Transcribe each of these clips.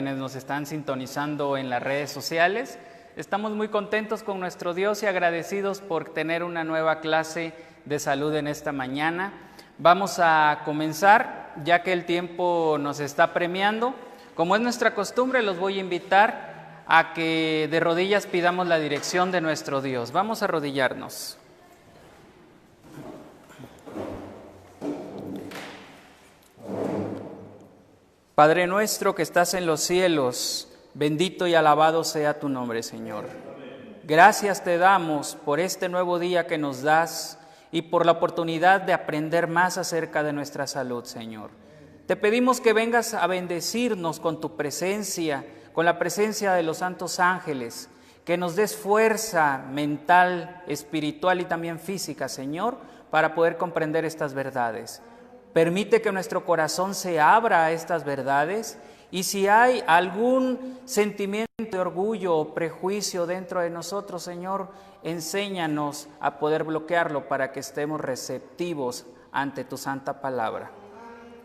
quienes nos están sintonizando en las redes sociales. Estamos muy contentos con nuestro Dios y agradecidos por tener una nueva clase de salud en esta mañana. Vamos a comenzar, ya que el tiempo nos está premiando. Como es nuestra costumbre, los voy a invitar a que de rodillas pidamos la dirección de nuestro Dios. Vamos a arrodillarnos. Padre nuestro que estás en los cielos, bendito y alabado sea tu nombre, Señor. Gracias te damos por este nuevo día que nos das y por la oportunidad de aprender más acerca de nuestra salud, Señor. Te pedimos que vengas a bendecirnos con tu presencia, con la presencia de los santos ángeles, que nos des fuerza mental, espiritual y también física, Señor, para poder comprender estas verdades. Permite que nuestro corazón se abra a estas verdades y si hay algún sentimiento de orgullo o prejuicio dentro de nosotros, Señor, enséñanos a poder bloquearlo para que estemos receptivos ante tu santa palabra.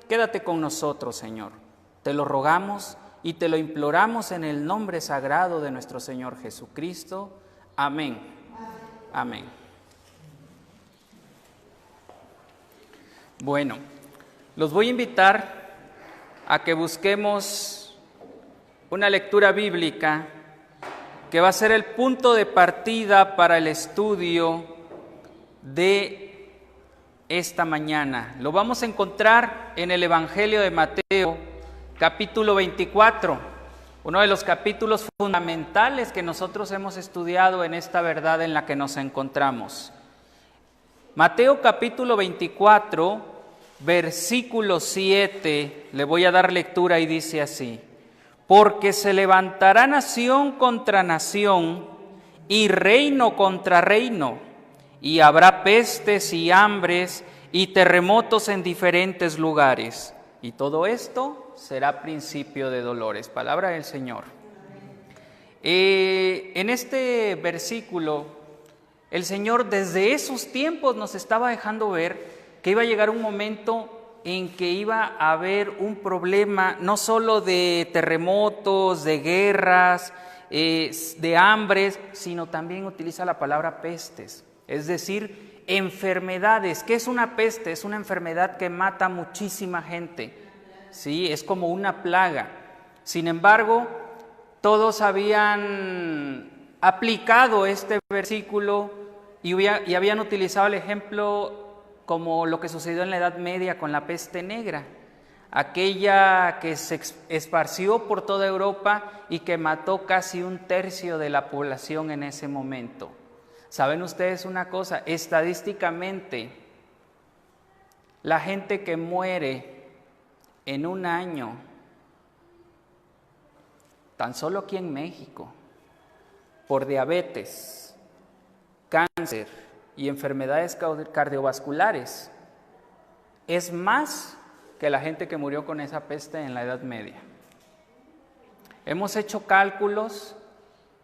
Quédate con nosotros, Señor. Te lo rogamos y te lo imploramos en el nombre sagrado de nuestro Señor Jesucristo. Amén. Amén. Bueno, los voy a invitar a que busquemos una lectura bíblica que va a ser el punto de partida para el estudio de esta mañana. Lo vamos a encontrar en el Evangelio de Mateo, capítulo 24, uno de los capítulos fundamentales que nosotros hemos estudiado en esta verdad en la que nos encontramos. Mateo capítulo 24, versículo 7, le voy a dar lectura y dice así: porque se levantará nación contra nación y reino contra reino, y habrá pestes y hambres y terremotos en diferentes lugares, y todo esto será principio de dolores. Palabra del Señor. En este versículo, el Señor desde esos tiempos nos estaba dejando ver que iba a llegar un momento en que iba a haber un problema no solo de terremotos, de guerras, de hambres, sino también utiliza la palabra pestes, es decir, enfermedades. ¿Qué es una peste? Es una enfermedad que mata a muchísima gente, ¿sí? Es como una plaga. Sin embargo, todos habían aplicado este versículo y habían utilizado el ejemplo como lo que sucedió en la Edad Media con la peste negra, aquella que se esparció por toda Europa y que mató casi un tercio de la población en ese momento. ¿Saben ustedes una cosa? Estadísticamente, la gente que muere en un año, tan solo aquí en México, por diabetes, cáncer y enfermedades cardiovasculares, es más que la gente que murió con esa peste en la Edad Media. Hemos hecho cálculos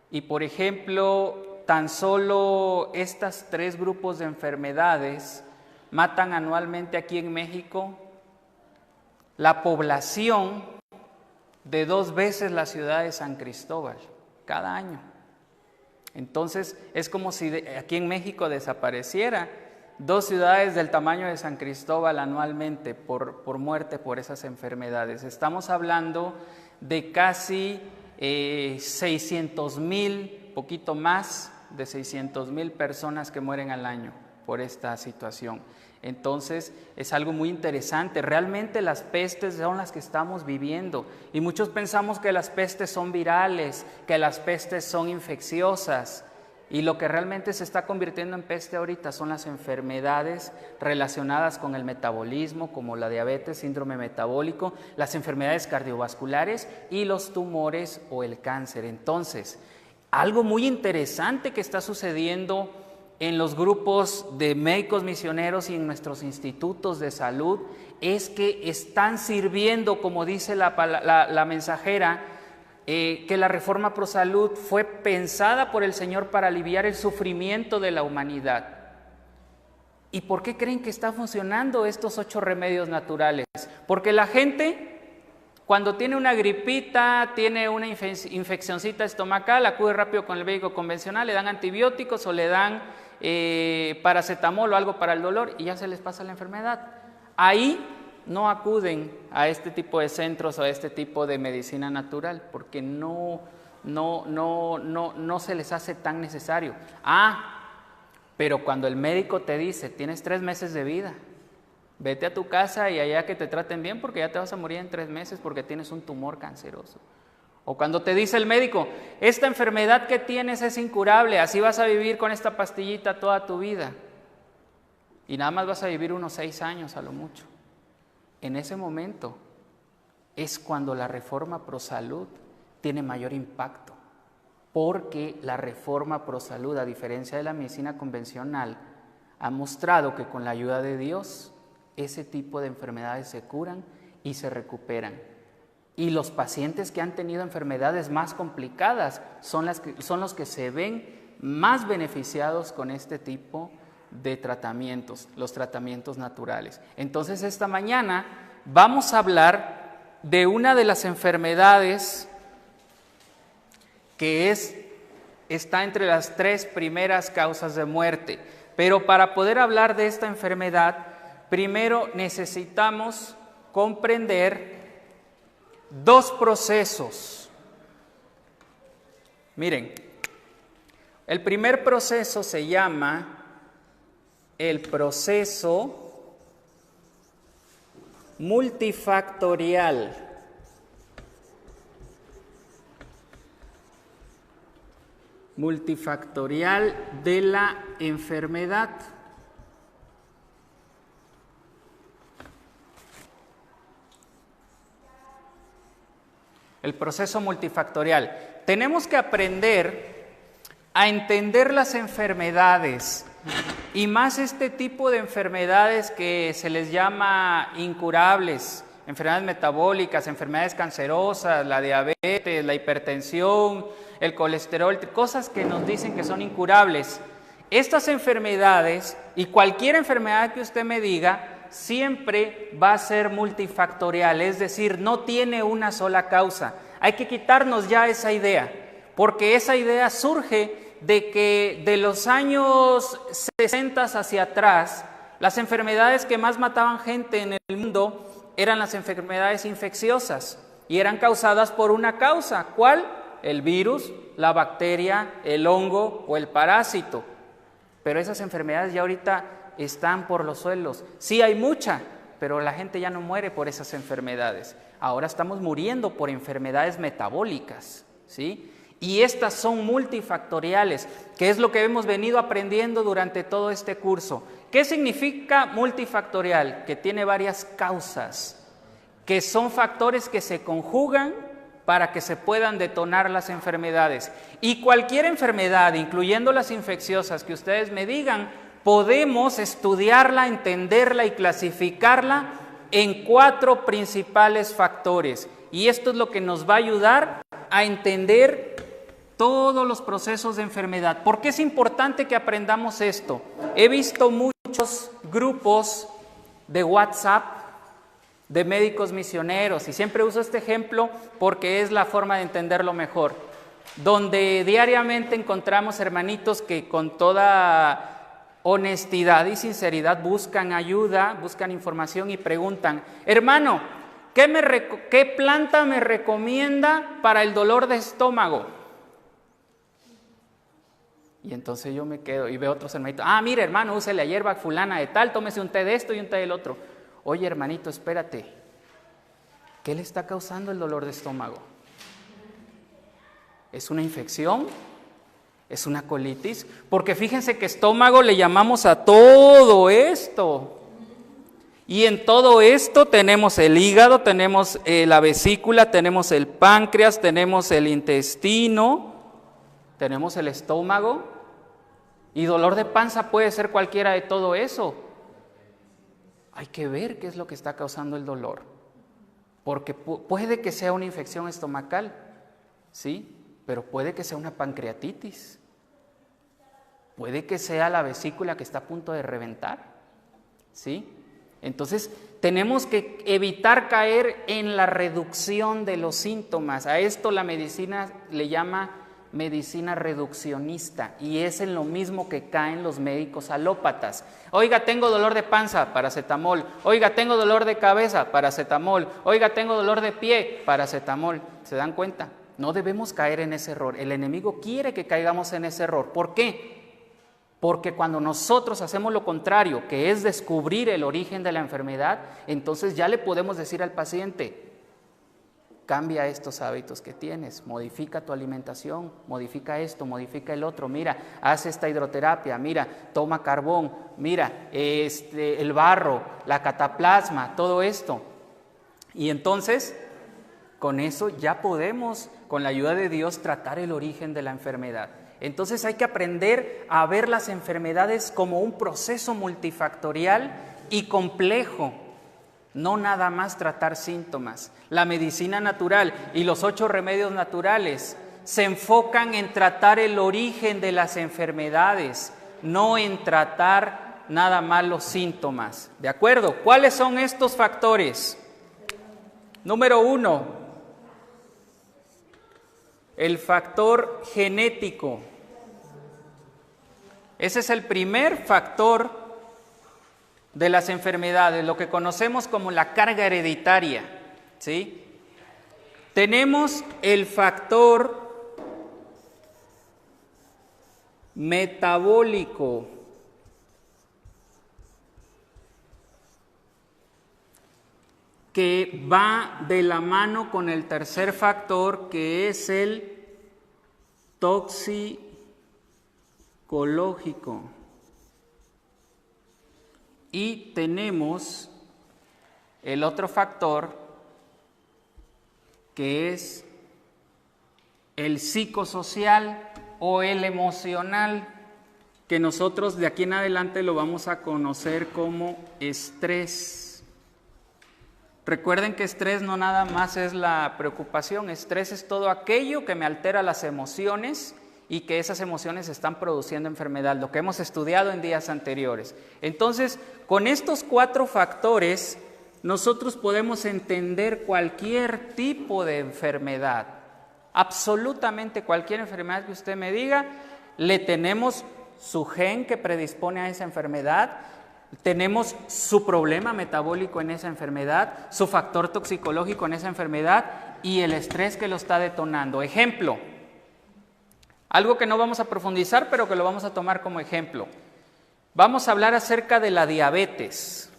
y, por ejemplo, tan solo estos 3 grupos de enfermedades matan anualmente aquí en México la población de 2 veces la ciudad de San Cristóbal cada año. Entonces, es como si aquí en México desapareciera 2 ciudades del tamaño de San Cristóbal anualmente por muerte por esas enfermedades. Estamos hablando de casi 600,000, poquito más de 600,000 personas que mueren al año por esta situación. Entonces, es algo muy interesante. Realmente las pestes son las que estamos viviendo y muchos pensamos que las pestes son virales, que las pestes son infecciosas, y lo que realmente se está convirtiendo en peste ahorita son las enfermedades relacionadas con el metabolismo, como la diabetes, síndrome metabólico, las enfermedades cardiovasculares y los tumores o el cáncer. Entonces, algo muy interesante que está sucediendo en los grupos de médicos misioneros y en nuestros institutos de salud es que están sirviendo, como dice la mensajera, que la Reforma Pro Salud fue pensada por el Señor para aliviar el sufrimiento de la humanidad. ¿Y por qué creen que están funcionando estos 8 remedios naturales? Porque la gente, cuando tiene una gripita, tiene una infeccioncita estomacal, acude rápido con el médico convencional, le dan antibióticos o le dan paracetamol o algo para el dolor y ya se les pasa la enfermedad. Ahí no acuden a este tipo de centros o a este tipo de medicina natural porque no se les hace tan necesario. Pero cuando el médico te dice, tienes 3 meses de vida, vete a tu casa y allá que te traten bien porque ya te vas a morir en 3 meses porque tienes un tumor canceroso. O cuando te dice el médico, esta enfermedad que tienes es incurable, así vas a vivir con esta pastillita toda tu vida. Y nada más vas a vivir unos 6 años a lo mucho. En ese momento es cuando la reforma Prosalud tiene mayor impacto. Porque la reforma Prosalud, a diferencia de la medicina convencional, ha mostrado que con la ayuda de Dios, ese tipo de enfermedades se curan y se recuperan. Y los pacientes que han tenido enfermedades más complicadas son los que se ven más beneficiados con este tipo de tratamientos, los tratamientos naturales. Entonces, esta mañana vamos a hablar de una de las enfermedades que está entre las 3 primeras causas de muerte. Pero para poder hablar de esta enfermedad, primero necesitamos comprender 2 procesos. Miren, el primer proceso se llama el proceso multifactorial. Multifactorial de la enfermedad. El proceso multifactorial. Tenemos que aprender a entender las enfermedades y más este tipo de enfermedades que se les llama incurables, enfermedades metabólicas, enfermedades cancerosas, la diabetes, la hipertensión, el colesterol, cosas que nos dicen que son incurables. Estas enfermedades y cualquier enfermedad que usted me diga, siempre va a ser multifactorial, es decir, no tiene una sola causa. Hay que quitarnos ya esa idea, porque esa idea surge de que de los años 60 hacia atrás, las enfermedades que más mataban gente en el mundo eran las enfermedades infecciosas y eran causadas por una causa. ¿Cuál? El virus, la bacteria, el hongo o el parásito. Pero esas enfermedades ya ahorita están por los suelos. Sí hay mucha, pero la gente ya no muere por esas enfermedades. Ahora estamos muriendo por enfermedades metabólicas, ¿sí? Y estas son multifactoriales, que es lo que hemos venido aprendiendo durante todo este curso. ¿Qué significa multifactorial? Que tiene varias causas, que son factores que se conjugan para que se puedan detonar las enfermedades. Y cualquier enfermedad, incluyendo las infecciosas que ustedes me digan, podemos estudiarla, entenderla y clasificarla en 4 principales factores. Y esto es lo que nos va a ayudar a entender todos los procesos de enfermedad. ¿Por qué es importante que aprendamos esto? He visto muchos grupos de WhatsApp de médicos misioneros, y siempre uso este ejemplo porque es la forma de entenderlo mejor, donde diariamente encontramos hermanitos que con toda honestidad y sinceridad buscan ayuda, buscan información y preguntan: hermano, ¿qué planta me recomienda para el dolor de estómago? Y entonces yo me quedo y veo otros hermanitos: mire hermano, use la hierba fulana de tal, tómese un té de esto y un té del otro. Oye hermanito, espérate, ¿qué le está causando el dolor de estómago? ¿Es una infección? ¿Es una colitis? Porque fíjense que estómago le llamamos a todo esto. Y en todo esto tenemos el hígado, tenemos la vesícula, tenemos el páncreas, tenemos el intestino, tenemos el estómago. Y dolor de panza puede ser cualquiera de todo eso. Hay que ver qué es lo que está causando el dolor. Porque puede que sea una infección estomacal, ¿sí? Pero puede que sea una pancreatitis. Puede que sea la vesícula que está a punto de reventar, ¿sí? Entonces, tenemos que evitar caer en la reducción de los síntomas. A esto la medicina le llama medicina reduccionista, y es en lo mismo que caen los médicos alópatas. Oiga, tengo dolor de panza, paracetamol. Oiga, tengo dolor de cabeza, paracetamol. Oiga, tengo dolor de pie, paracetamol. ¿Se dan cuenta? No debemos caer en ese error. El enemigo quiere que caigamos en ese error. ¿Por qué? Porque cuando nosotros hacemos lo contrario, que es descubrir el origen de la enfermedad, entonces ya le podemos decir al paciente: cambia estos hábitos que tienes, modifica tu alimentación, modifica esto, modifica el otro, mira, haz esta hidroterapia, mira, toma carbón, mira, el barro, la cataplasma, todo esto. Y entonces, con eso ya podemos, con la ayuda de Dios, tratar el origen de la enfermedad. Entonces hay que aprender a ver las enfermedades como un proceso multifactorial y complejo. No nada más tratar síntomas. La medicina natural y los 8 remedios naturales se enfocan en tratar el origen de las enfermedades, no en tratar nada más los síntomas. ¿De acuerdo? ¿Cuáles son estos factores? Número 1, el factor genético. Ese es el primer factor de las enfermedades, lo que conocemos como la carga hereditaria, ¿sí? Tenemos el factor metabólico. Que va de la mano con el tercer factor, que es el toxicológico. Y tenemos el otro factor, que es el psicosocial o el emocional, que nosotros de aquí en adelante lo vamos a conocer como estrés. Recuerden que estrés no nada más es la preocupación, estrés es todo aquello que me altera las emociones y que esas emociones están produciendo enfermedad, lo que hemos estudiado en días anteriores. Entonces, con estos 4 factores, nosotros podemos entender cualquier tipo de enfermedad, absolutamente cualquier enfermedad que usted me diga, le tenemos su gen que predispone a esa enfermedad, tenemos su problema metabólico en esa enfermedad, su factor toxicológico en esa enfermedad y el estrés que lo está detonando. Ejemplo, algo que no vamos a profundizar, pero que lo vamos a tomar como ejemplo. Vamos a hablar acerca de la diabetes.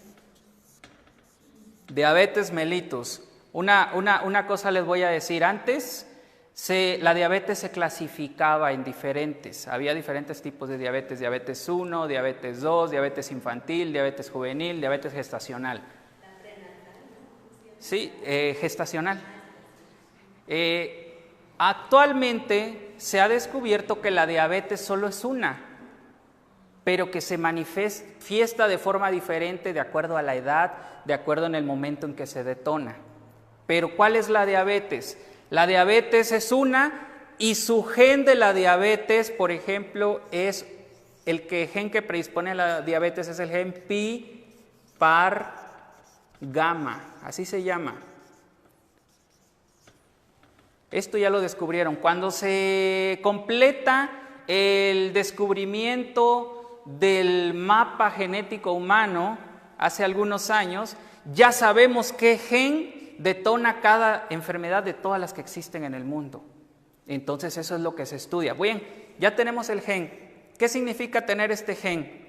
Diabetes mellitus. Una cosa les voy a decir. Antes, la diabetes se clasificaba en diferentes. Había diferentes tipos de diabetes. Diabetes 1, diabetes 2, diabetes infantil, diabetes juvenil, diabetes gestacional. Sí, gestacional. Actualmente se ha descubierto que la diabetes solo es una, pero que se manifiesta de forma diferente de acuerdo a la edad, de acuerdo en el momento en que se detona. Pero ¿cuál es la diabetes? La diabetes es una y su gen de la diabetes, por ejemplo, es gen que predispone a la diabetes es el gen Pi par gamma, así se llama. Esto ya lo descubrieron. Cuando se completa el descubrimiento del mapa genético humano, hace algunos años, ya sabemos qué gen detona cada enfermedad de todas las que existen en el mundo. Entonces eso es lo que se estudia. Bien, ya tenemos el gen. ¿Qué significa tener este gen?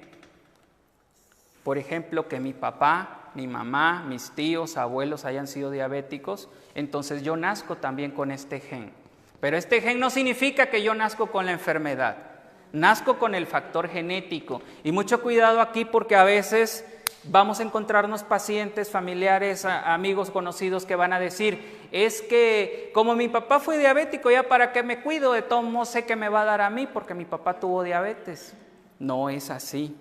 Por ejemplo, que mi papá, mi mamá, mis tíos, abuelos hayan sido diabéticos, entonces yo nazco también con este gen. Pero este gen no significa que yo nazco con la enfermedad, nazco con el factor genético. Y mucho cuidado aquí porque a veces vamos a encontrarnos pacientes, familiares, amigos, conocidos que van a decir, es que como mi papá fue diabético, ya para qué me cuido, de todos modos sé que me va a dar a mí porque mi papá tuvo diabetes. No es así.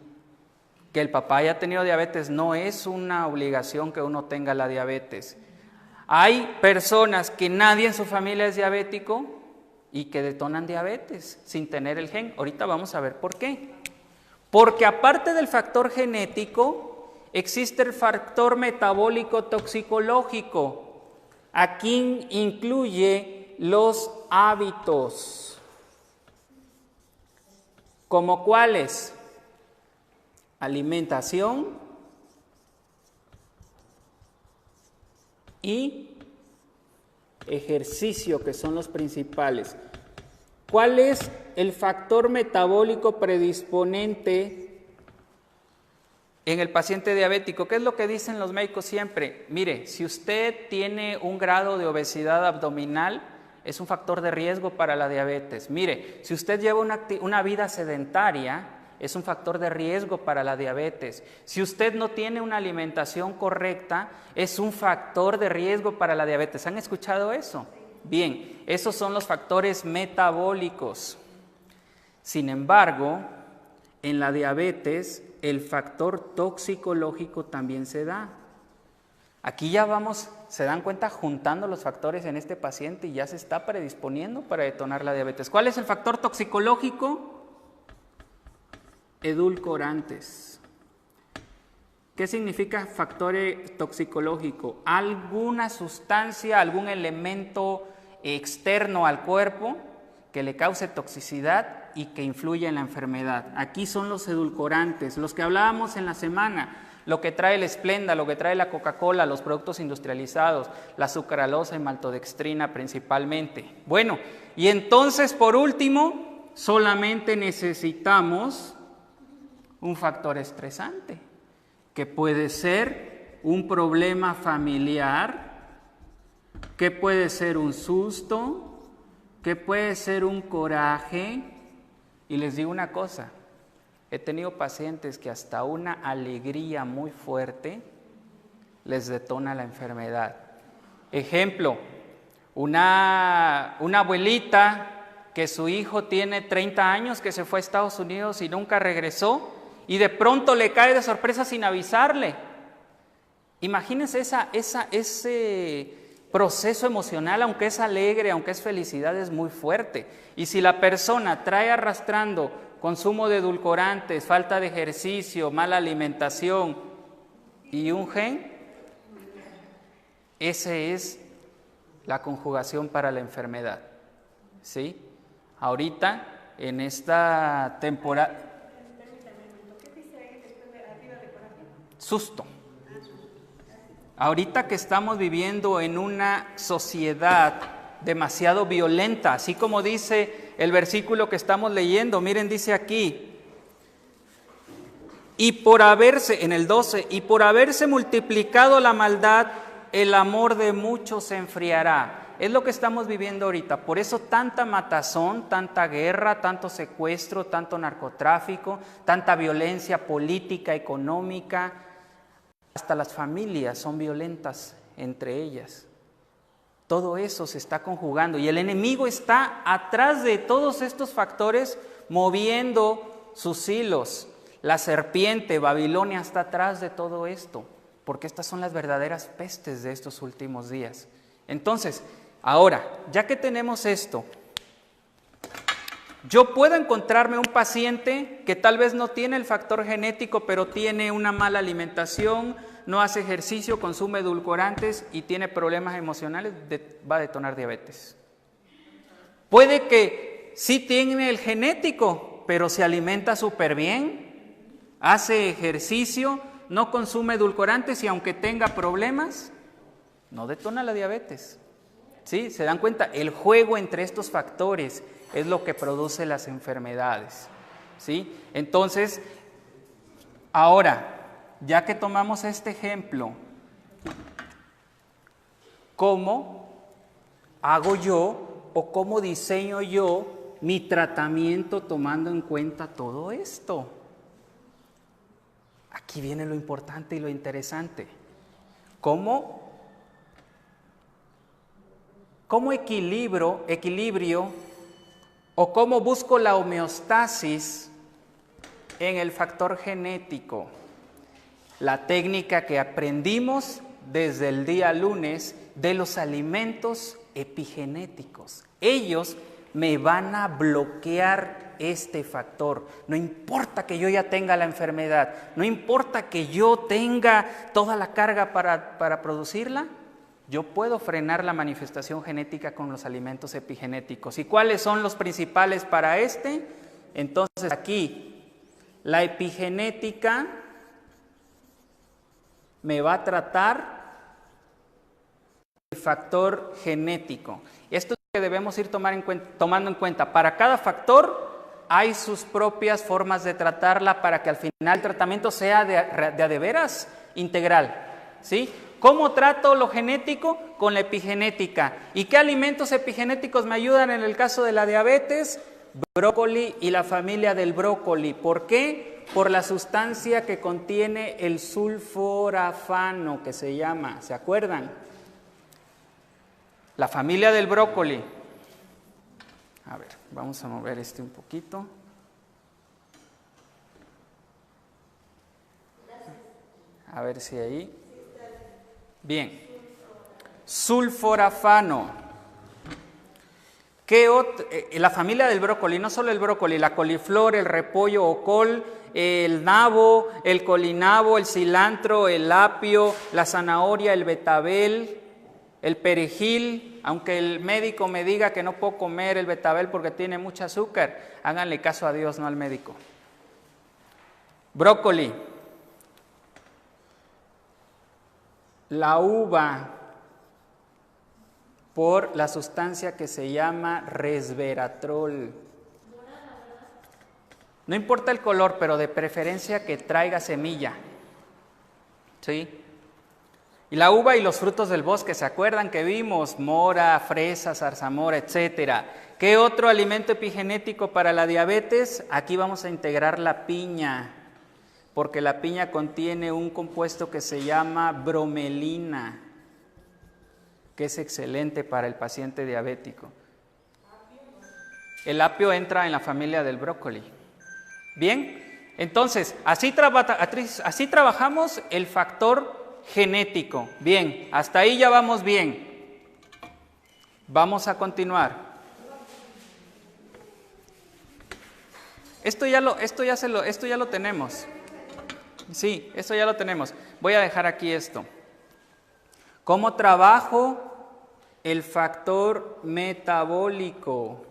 Que el papá haya tenido diabetes no es una obligación que uno tenga la diabetes. Hay personas que nadie en su familia es diabético y que detonan diabetes sin tener el gen. Ahorita vamos a ver por qué. Porque aparte del factor genético, existe el factor metabólico toxicológico. Aquí incluye los hábitos. ¿Como cuáles? Alimentación y ejercicio, que son los principales. ¿Cuál es el factor metabólico predisponente en el paciente diabético? ¿Qué es lo que dicen los médicos siempre? Mire, si usted tiene un grado de obesidad abdominal, es un factor de riesgo para la diabetes. Mire, si usted lleva una vida sedentaria, es un factor de riesgo para la diabetes. Si usted no tiene una alimentación correcta, es un factor de riesgo para la diabetes. ¿Han escuchado eso? Bien, esos son los factores metabólicos. Sin embargo, en la diabetes, el factor toxicológico también se da. Aquí ya vamos, se dan cuenta, juntando los factores en este paciente y ya se está predisponiendo para detonar la diabetes. ¿Cuál es el factor toxicológico? Edulcorantes. ¿Qué significa factor toxicológico? Alguna sustancia, algún elemento externo al cuerpo que le cause toxicidad y que influya en la enfermedad. Aquí son los edulcorantes, los que hablábamos en la semana, lo que trae el Splenda, lo que trae la Coca-Cola, los productos industrializados, la sucralosa y maltodextrina principalmente. Bueno, y entonces por último, solamente necesitamos un factor estresante, que puede ser un problema familiar, que puede ser un susto, que puede ser un coraje. Y les digo una cosa, he tenido pacientes que hasta una alegría muy fuerte les detona la enfermedad. Ejemplo, una abuelita que su hijo tiene 30 años, que se fue a Estados Unidos y nunca regresó, y de pronto le cae de sorpresa sin avisarle. Imagínense ese proceso emocional, aunque es alegre, aunque es felicidad, es muy fuerte. Y si la persona trae arrastrando consumo de edulcorantes, falta de ejercicio, mala alimentación y un gen, esa es la conjugación para la enfermedad. ¿Sí? Ahorita, en esta temporada... Susto. Ahorita que estamos viviendo en una sociedad demasiado violenta, así como dice el versículo que estamos leyendo, miren, dice aquí, y por haberse, en el 12, y por haberse multiplicado la maldad, el amor de muchos se enfriará. Es lo que estamos viviendo ahorita, por eso tanta matazón, tanta guerra, tanto secuestro, tanto narcotráfico, tanta violencia política, económica. Hasta las familias son violentas entre ellas. Todo eso se está conjugando y el enemigo está atrás de todos estos factores moviendo sus hilos. La serpiente, Babilonia, está atrás de todo esto, porque estas son las verdaderas pestes de estos últimos días. Entonces, ahora, ya que tenemos esto, yo puedo encontrarme un paciente que tal vez no tiene el factor genético, pero tiene una mala alimentación, no hace ejercicio, consume edulcorantes y tiene problemas emocionales, va a detonar diabetes. Puede que sí tiene el genético, pero se alimenta súper bien, hace ejercicio, no consume edulcorantes y aunque tenga problemas, no detona la diabetes. ¿Sí? ¿Se dan cuenta? El juego entre estos factores es lo que produce las enfermedades. ¿Sí? Entonces, ahora, ya que tomamos este ejemplo, ¿cómo hago yo o cómo diseño yo mi tratamiento tomando en cuenta todo esto? Aquí viene lo importante y lo interesante. ¿Cómo equilibrio o cómo busco la homeostasis en el factor genético? La técnica que aprendimos desde el día lunes de los alimentos epigenéticos. Ellos me van a bloquear este factor. No importa que yo ya tenga la enfermedad, no importa que yo tenga toda la carga para producirla, yo puedo frenar la manifestación genética con los alimentos epigenéticos. ¿Y cuáles son los principales para este? Entonces aquí, la epigenética me va a tratar el factor genético. Esto es lo que debemos ir tomando en cuenta. Para cada factor hay sus propias formas de tratarla para que al final el tratamiento sea de veras integral, ¿sí? ¿Cómo trato lo genético? Con la epigenética. ¿Y qué alimentos epigenéticos me ayudan en el caso de la diabetes? Brócoli y la familia del brócoli. ¿Por qué? Por la sustancia que contiene el sulforafano, que se llama, ¿se acuerdan? La familia del brócoli. A ver, vamos a mover un poquito. A ver si ahí. Bien. Sulforafano. La familia del brócoli, no solo el brócoli, la coliflor, el repollo o col, el nabo, el colinabo, el cilantro, el apio, la zanahoria, el betabel, el perejil. Aunque el médico me diga que no puedo comer el betabel porque tiene mucho azúcar, háganle caso a Dios, no al médico. Brócoli. La uva, por la sustancia que se llama resveratrol. No importa el color, pero de preferencia que traiga semilla. ¿Sí? Y la uva y los frutos del bosque, ¿se acuerdan que vimos? Mora, fresa, zarzamora, etcétera. ¿Qué otro alimento epigenético para la diabetes? Aquí vamos a integrar la piña, porque la piña contiene un compuesto que se llama bromelina, que es excelente para el paciente diabético. El apio entra en la familia del brócoli. Bien, entonces, así trabajamos el factor genético. Bien, hasta ahí ya vamos bien. Vamos a continuar. Esto ya lo tenemos. Sí, esto ya lo tenemos. Voy a dejar aquí esto. ¿Cómo trabajo el factor metabólico?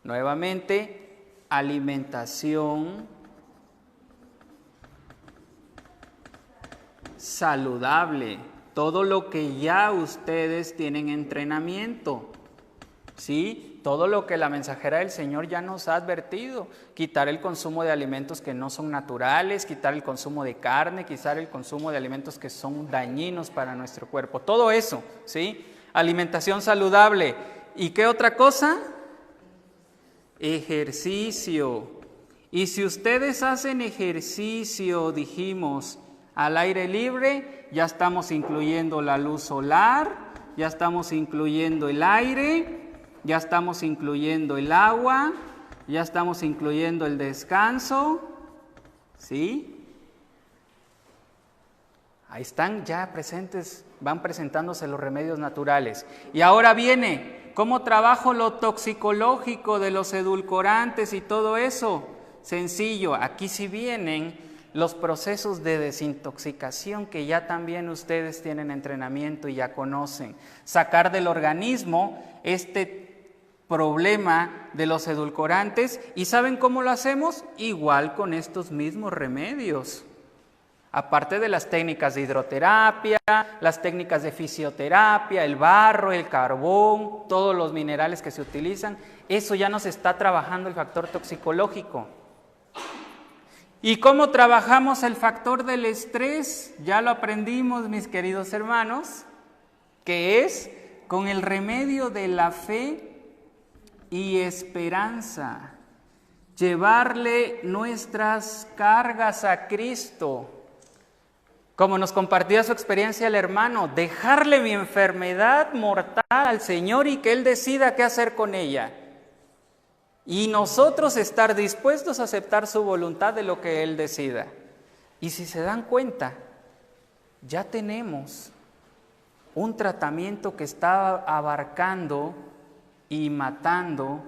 Nuevamente, alimentación saludable. Todo lo que ya ustedes tienen entrenamiento, ¿sí? Todo lo que la mensajera del Señor ya nos ha advertido. Quitar el consumo de alimentos que no son naturales, quitar el consumo de carne, quitar el consumo de alimentos que son dañinos para nuestro cuerpo. Todo eso, ¿sí? Alimentación saludable. ¿Y qué otra cosa? Ejercicio. Y si ustedes hacen ejercicio, dijimos, al aire libre, ya estamos incluyendo la luz solar, ya estamos incluyendo el aire, ya estamos incluyendo el agua, ya estamos incluyendo el descanso, ¿sí? Ahí están ya presentes, van presentándose los remedios naturales. Y ahora viene, ¿cómo trabajo lo toxicológico de los edulcorantes y todo eso? Sencillo, aquí sí vienen los procesos de desintoxicación que ya también ustedes tienen entrenamiento y ya conocen. Sacar del organismo este problema de los edulcorantes. ¿Y saben cómo lo hacemos? Igual con estos mismos remedios. Aparte de las técnicas de hidroterapia, las técnicas de fisioterapia, el barro, el carbón, todos los minerales que se utilizan, eso ya nos está trabajando el factor toxicológico. ¿Y cómo trabajamos el factor del estrés? Ya lo aprendimos, mis queridos hermanos, que es con el remedio de la fe y esperanza. Llevarle nuestras cargas a Cristo. Como nos compartía su experiencia el hermano, dejarle mi enfermedad mortal al Señor y que Él decida qué hacer con ella. Y nosotros estar dispuestos a aceptar su voluntad de lo que Él decida. Y si se dan cuenta, ya tenemos un tratamiento que está abarcando y matando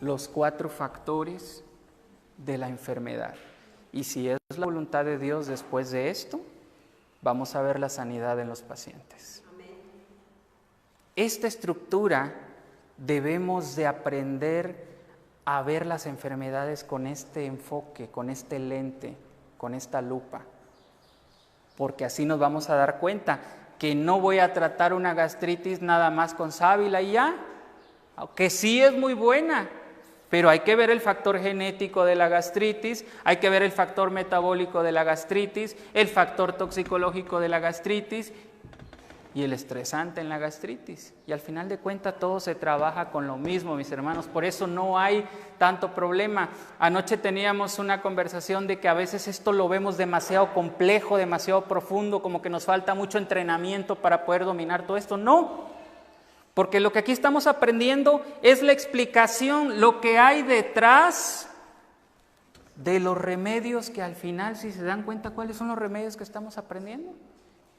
los 4 factores de la enfermedad. Y si es la voluntad de Dios después de esto, vamos a ver la sanidad en los pacientes. Esta estructura debemos de aprender a ver las enfermedades con este enfoque, con este lente, con esta lupa, porque así nos vamos a dar cuenta que no voy a tratar una gastritis nada más con sábila y ya, aunque sí es muy buena, pero hay que ver el factor genético de la gastritis, hay que ver el factor metabólico de la gastritis, el factor toxicológico de la gastritis y el estresante en la gastritis. Y al final de cuentas todo se trabaja con lo mismo, mis hermanos, por eso no hay tanto problema. Anoche teníamos una conversación de que a veces esto lo vemos demasiado complejo, demasiado profundo, como que nos falta mucho entrenamiento para poder dominar todo esto. No, porque lo que aquí estamos aprendiendo es la explicación, lo que hay detrás de los remedios que al final, si se dan cuenta, ¿cuáles son los remedios que estamos aprendiendo?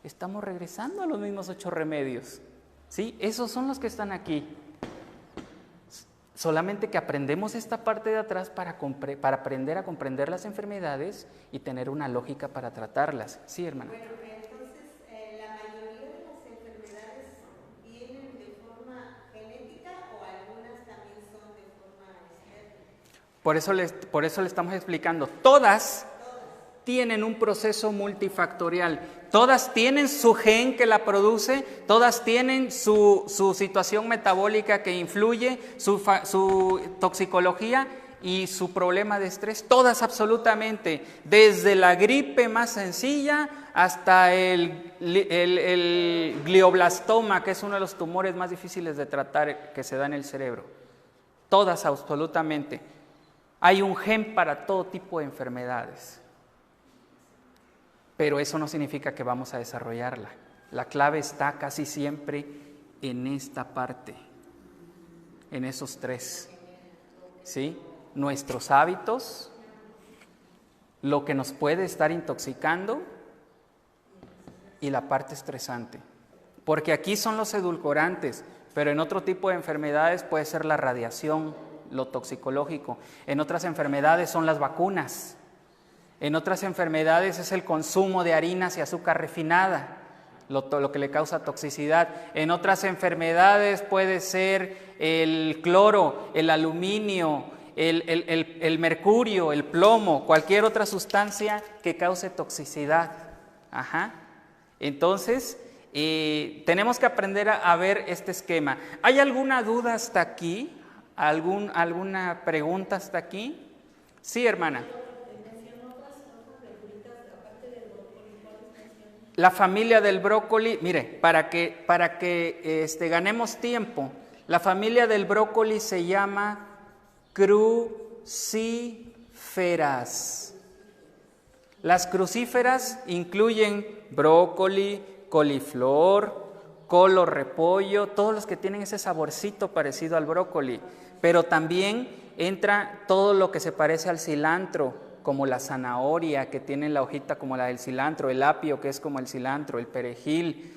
Estamos regresando a los mismos 8 remedios, ¿sí? Esos son los que están aquí. Solamente que aprendemos esta parte de atrás para aprender a comprender las enfermedades y tener una lógica para tratarlas. Sí, hermana. Bueno, entonces, ¿la mayoría de las enfermedades vienen de forma genética o algunas también son de forma externa? Por eso le estamos explicando. Todas tienen un proceso multifactorial. Todas tienen su gen que la produce, todas tienen su situación metabólica que influye, su toxicología y su problema de estrés. Todas absolutamente, desde la gripe más sencilla hasta el glioblastoma, que es uno de los tumores más difíciles de tratar que se da en el cerebro. Todas absolutamente. Hay un gen para todo tipo de enfermedades. Pero eso no significa que vamos a desarrollarla. La clave está casi siempre en esta parte, en esos 3. ¿Sí? Nuestros hábitos, lo que nos puede estar intoxicando y la parte estresante. Porque aquí son los edulcorantes, pero en otro tipo de enfermedades puede ser la radiación, lo toxicológico. En otras enfermedades son las vacunas. En otras enfermedades es el consumo de harinas y azúcar refinada, lo que le causa toxicidad. En otras enfermedades puede ser el cloro, el aluminio, el mercurio, el plomo, cualquier otra sustancia que cause toxicidad. Entonces, tenemos que aprender a ver este esquema. ¿Hay alguna duda hasta aquí? ¿Alguna pregunta hasta aquí? Sí, hermana. La familia del brócoli, mire, para que ganemos tiempo, la familia del brócoli se llama crucíferas. Las crucíferas incluyen brócoli, coliflor, colo, repollo, todos los que tienen ese saborcito parecido al brócoli, pero también entra todo lo que se parece al cilantro, como la zanahoria, que tiene la hojita como la del cilantro, el apio, que es como el cilantro, el perejil.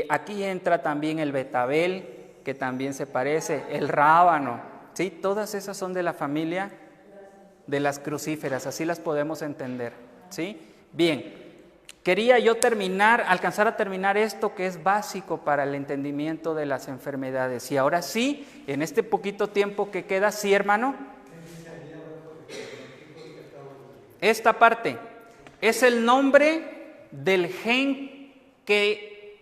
Aquí entra también el betabel, que también se parece, el rábano, ¿sí? Todas esas son de la familia de las crucíferas, así las podemos entender, ¿sí? Bien, quería yo alcanzar a terminar esto que es básico para el entendimiento de las enfermedades. Y ahora sí, en este poquito tiempo que queda, ¿sí, hermano? Esta parte es el nombre del gen que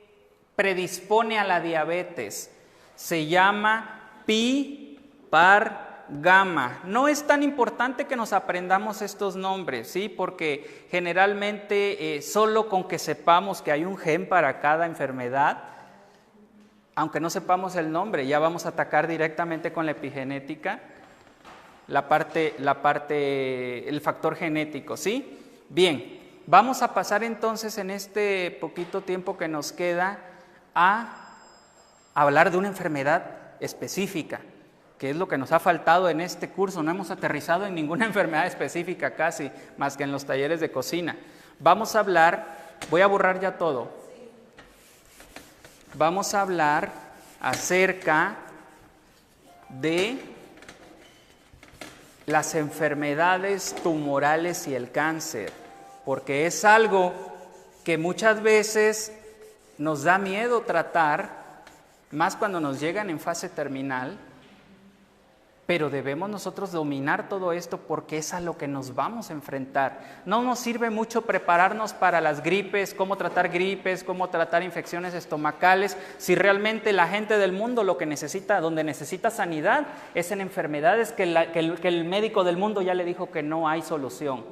predispone a la diabetes. Se llama PPAR-gamma. No es tan importante que nos aprendamos estos nombres, ¿sí? Porque generalmente solo con que sepamos que hay un gen para cada enfermedad, aunque no sepamos el nombre, ya vamos a atacar directamente con la epigenética. El factor genético, ¿sí? Bien, vamos a pasar entonces en este poquito tiempo que nos queda a hablar de una enfermedad específica, que es lo que nos ha faltado en este curso. No hemos aterrizado en ninguna enfermedad específica casi, más que en los talleres de cocina. Vamos a hablar, voy a borrar ya todo. Vamos a hablar acerca de las enfermedades tumorales y el cáncer, porque es algo que muchas veces nos da miedo tratar, más cuando nos llegan en fase terminal, pero debemos nosotros dominar todo esto porque es a lo que nos vamos a enfrentar. No nos sirve mucho prepararnos para las gripes, cómo tratar infecciones estomacales, si realmente la gente del mundo lo que necesita, donde necesita sanidad, es en enfermedades que el médico del mundo ya le dijo que no hay solución.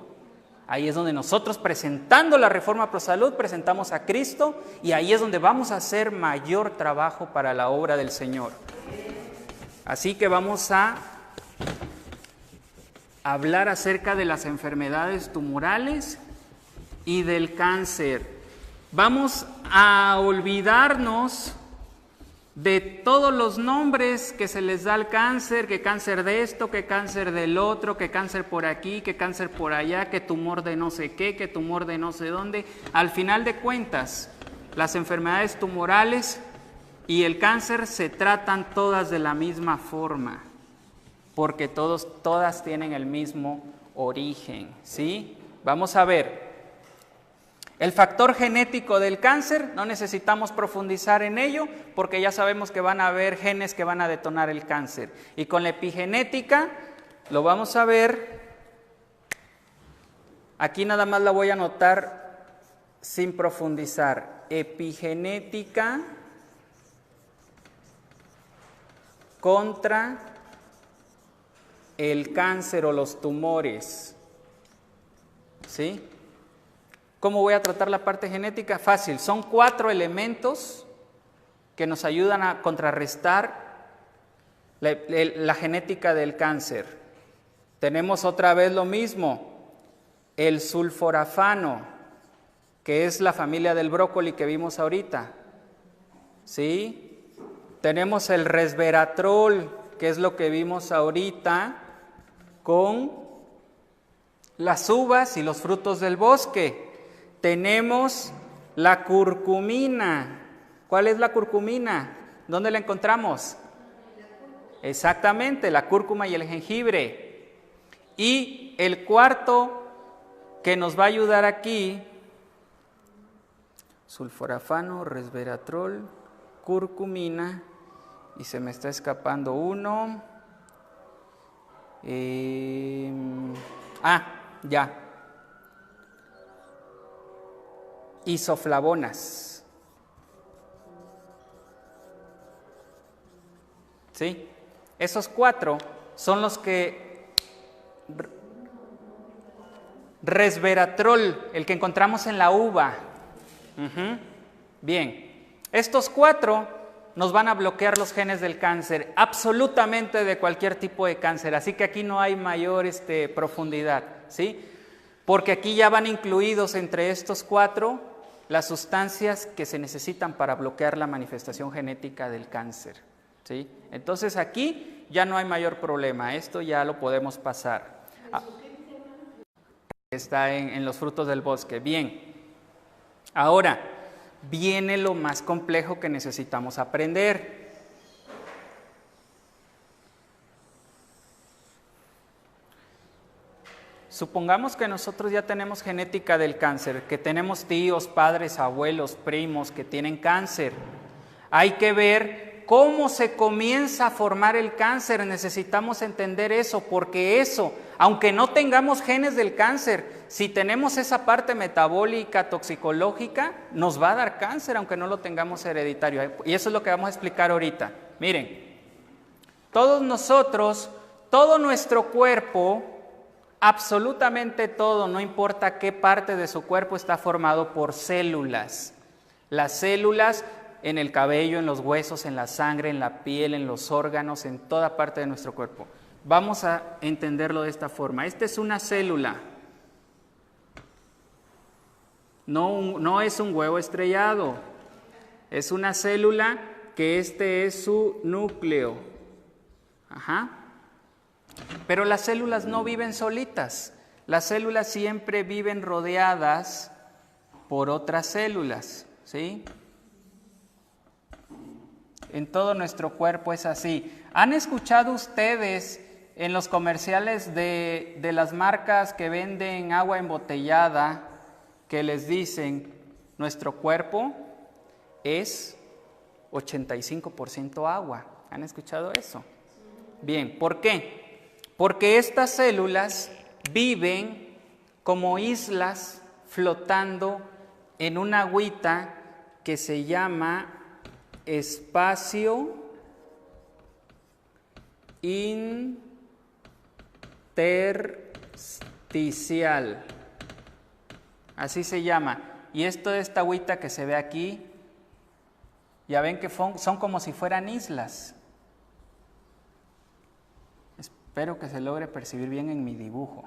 Ahí es donde nosotros, presentando la Reforma ProSalud, presentamos a Cristo, y ahí es donde vamos a hacer mayor trabajo para la obra del Señor. Así que vamos a hablar acerca de las enfermedades tumorales y del cáncer. Vamos a olvidarnos de todos los nombres que se les da al cáncer, que cáncer de esto, que cáncer del otro, que cáncer por aquí, que cáncer por allá, que tumor de no sé qué, que tumor de no sé dónde. Al final de cuentas, las enfermedades tumorales y el cáncer se tratan todas de la misma forma, porque todas tienen el mismo origen, ¿sí? Vamos a ver. El factor genético del cáncer, no necesitamos profundizar en ello, porque ya sabemos que van a haber genes que van a detonar el cáncer. Y con la epigenética, lo vamos a ver. Aquí nada más la voy a anotar sin profundizar. Epigenética contra el cáncer o los tumores, ¿sí? ¿Cómo voy a tratar la parte genética? Fácil, son 4 elementos que nos ayudan a contrarrestar la genética del cáncer. Tenemos otra vez lo mismo, el sulforafano, que es la familia del brócoli que vimos ahorita, ¿sí? Tenemos el resveratrol, que es lo que vimos ahorita con las uvas y los frutos del bosque. Tenemos la curcumina. ¿Cuál es la curcumina? ¿Dónde la encontramos? Exactamente, la cúrcuma y el jengibre. Y el cuarto que nos va a ayudar aquí, sulforafano, resveratrol, curcumina, y se me está escapando uno. Ya. Isoflavonas. ¿Sí? Esos 4 son los que... Resveratrol, el que encontramos en la uva. Bien, estos 4 nos van a bloquear los genes del cáncer, absolutamente de cualquier tipo de cáncer, así que aquí no hay mayor profundidad, ¿sí? Porque aquí ya van incluidos entre estos 4 las sustancias que se necesitan para bloquear la manifestación genética del cáncer, ¿sí? Entonces aquí ya no hay mayor problema, esto ya lo podemos pasar. Está en los frutos del bosque. Bien, ahora viene lo más complejo que necesitamos aprender. Supongamos que nosotros ya tenemos genética del cáncer, que tenemos tíos, padres, abuelos, primos que tienen cáncer. Hay que ver cómo se comienza a formar el cáncer. Necesitamos entender eso, porque eso, aunque no tengamos genes del cáncer, si tenemos esa parte metabólica, toxicológica, nos va a dar cáncer, aunque no lo tengamos hereditario. Y eso es lo que vamos a explicar ahorita. Miren, todos nosotros, todo nuestro cuerpo, absolutamente todo, no importa qué parte de su cuerpo, está formado por células. Las células en el cabello, en los huesos, en la sangre, en la piel, en los órganos, en toda parte de nuestro cuerpo. Vamos a entenderlo de esta forma. Esta es una célula. No es un huevo estrellado. Es una célula que este es su núcleo. Pero las células no viven solitas. Las células siempre viven rodeadas por otras células, ¿sí? En todo nuestro cuerpo es así. ¿Han escuchado ustedes en los comerciales de las marcas que venden agua embotellada que les dicen, nuestro cuerpo es 85% agua? ¿Han escuchado eso? Bien, ¿por qué? Porque estas células viven como islas flotando en una agüita que se llama espacio intersticial. Así se llama. Y esta agüita que se ve aquí, ya ven que son como si fueran islas. Espero que se logre percibir bien en mi dibujo.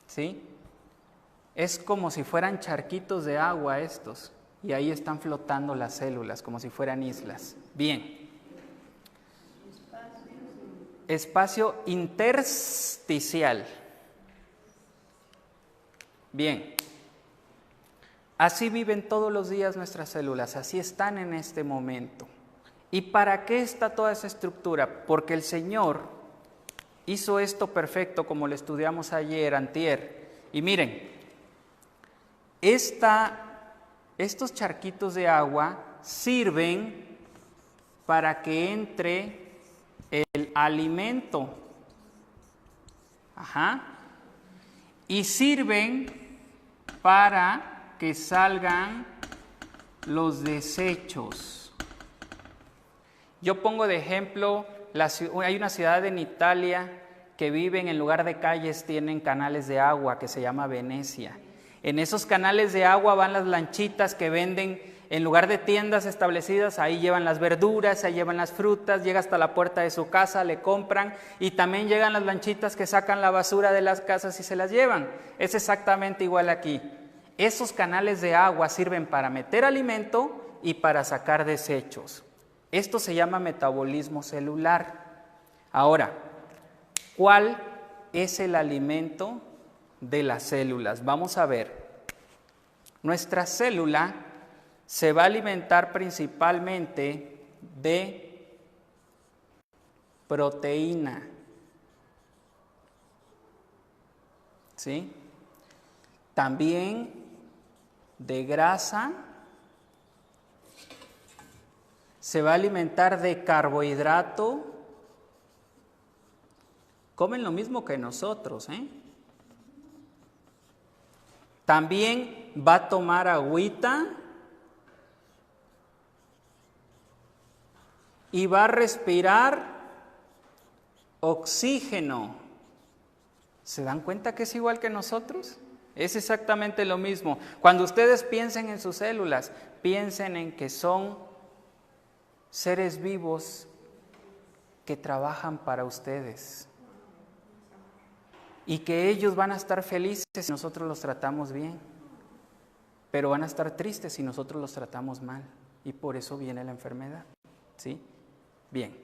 ¿Sí? Es como si fueran charquitos de agua estos. Y ahí están flotando las células, como si fueran islas. Bien. Espacio intersticial. Bien. Así viven todos los días nuestras células, así están en este momento. ¿Y para qué está toda esa estructura? Porque el Señor hizo esto perfecto, como lo estudiamos ayer, antier. Y miren, estos charquitos de agua sirven para que entre el alimento. Y sirven para que salgan los desechos. Yo pongo de ejemplo, hay una ciudad en Italia que viven, en lugar de calles, tienen canales de agua que se llama Venecia. En esos canales de agua van las lanchitas que venden, en lugar de tiendas establecidas, ahí llevan las verduras, ahí llevan las frutas, llega hasta la puerta de su casa, le compran, y también llegan las lanchitas que sacan la basura de las casas y se las llevan. Es exactamente igual aquí. Esos canales de agua sirven para meter alimento y para sacar desechos. Esto se llama metabolismo celular. Ahora, ¿cuál es el alimento de las células? Vamos a ver. Nuestra célula se va a alimentar principalmente de proteína. ¿Sí? También de grasa. Se va a alimentar de carbohidrato. Comen lo mismo que nosotros, También va a tomar agüita y va a respirar oxígeno. ¿Se dan cuenta que es igual que nosotros? Es exactamente lo mismo. Cuando ustedes piensen en sus células, piensen en que son seres vivos que trabajan para ustedes y que ellos van a estar felices si nosotros los tratamos bien, pero van a estar tristes si nosotros los tratamos mal, y por eso viene la enfermedad. ¿Sí? Bien.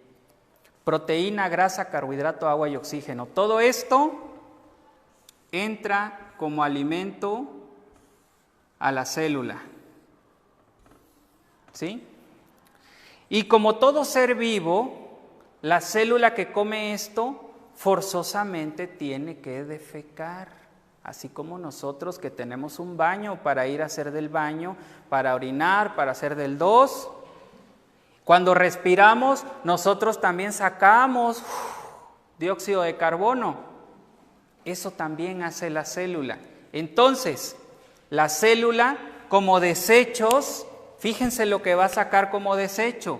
Proteína, grasa, carbohidrato, agua y oxígeno. Todo esto entra como alimento a la célula. ¿Sí? Y como todo ser vivo, la célula que come esto forzosamente tiene que defecar, así como nosotros que tenemos un baño para ir a hacer del baño, para orinar, para hacer del dos. Cuando respiramos, nosotros también sacamos dióxido de carbono. Eso también hace la célula. Entonces, la célula como desechos, fíjense lo que va a sacar como desecho.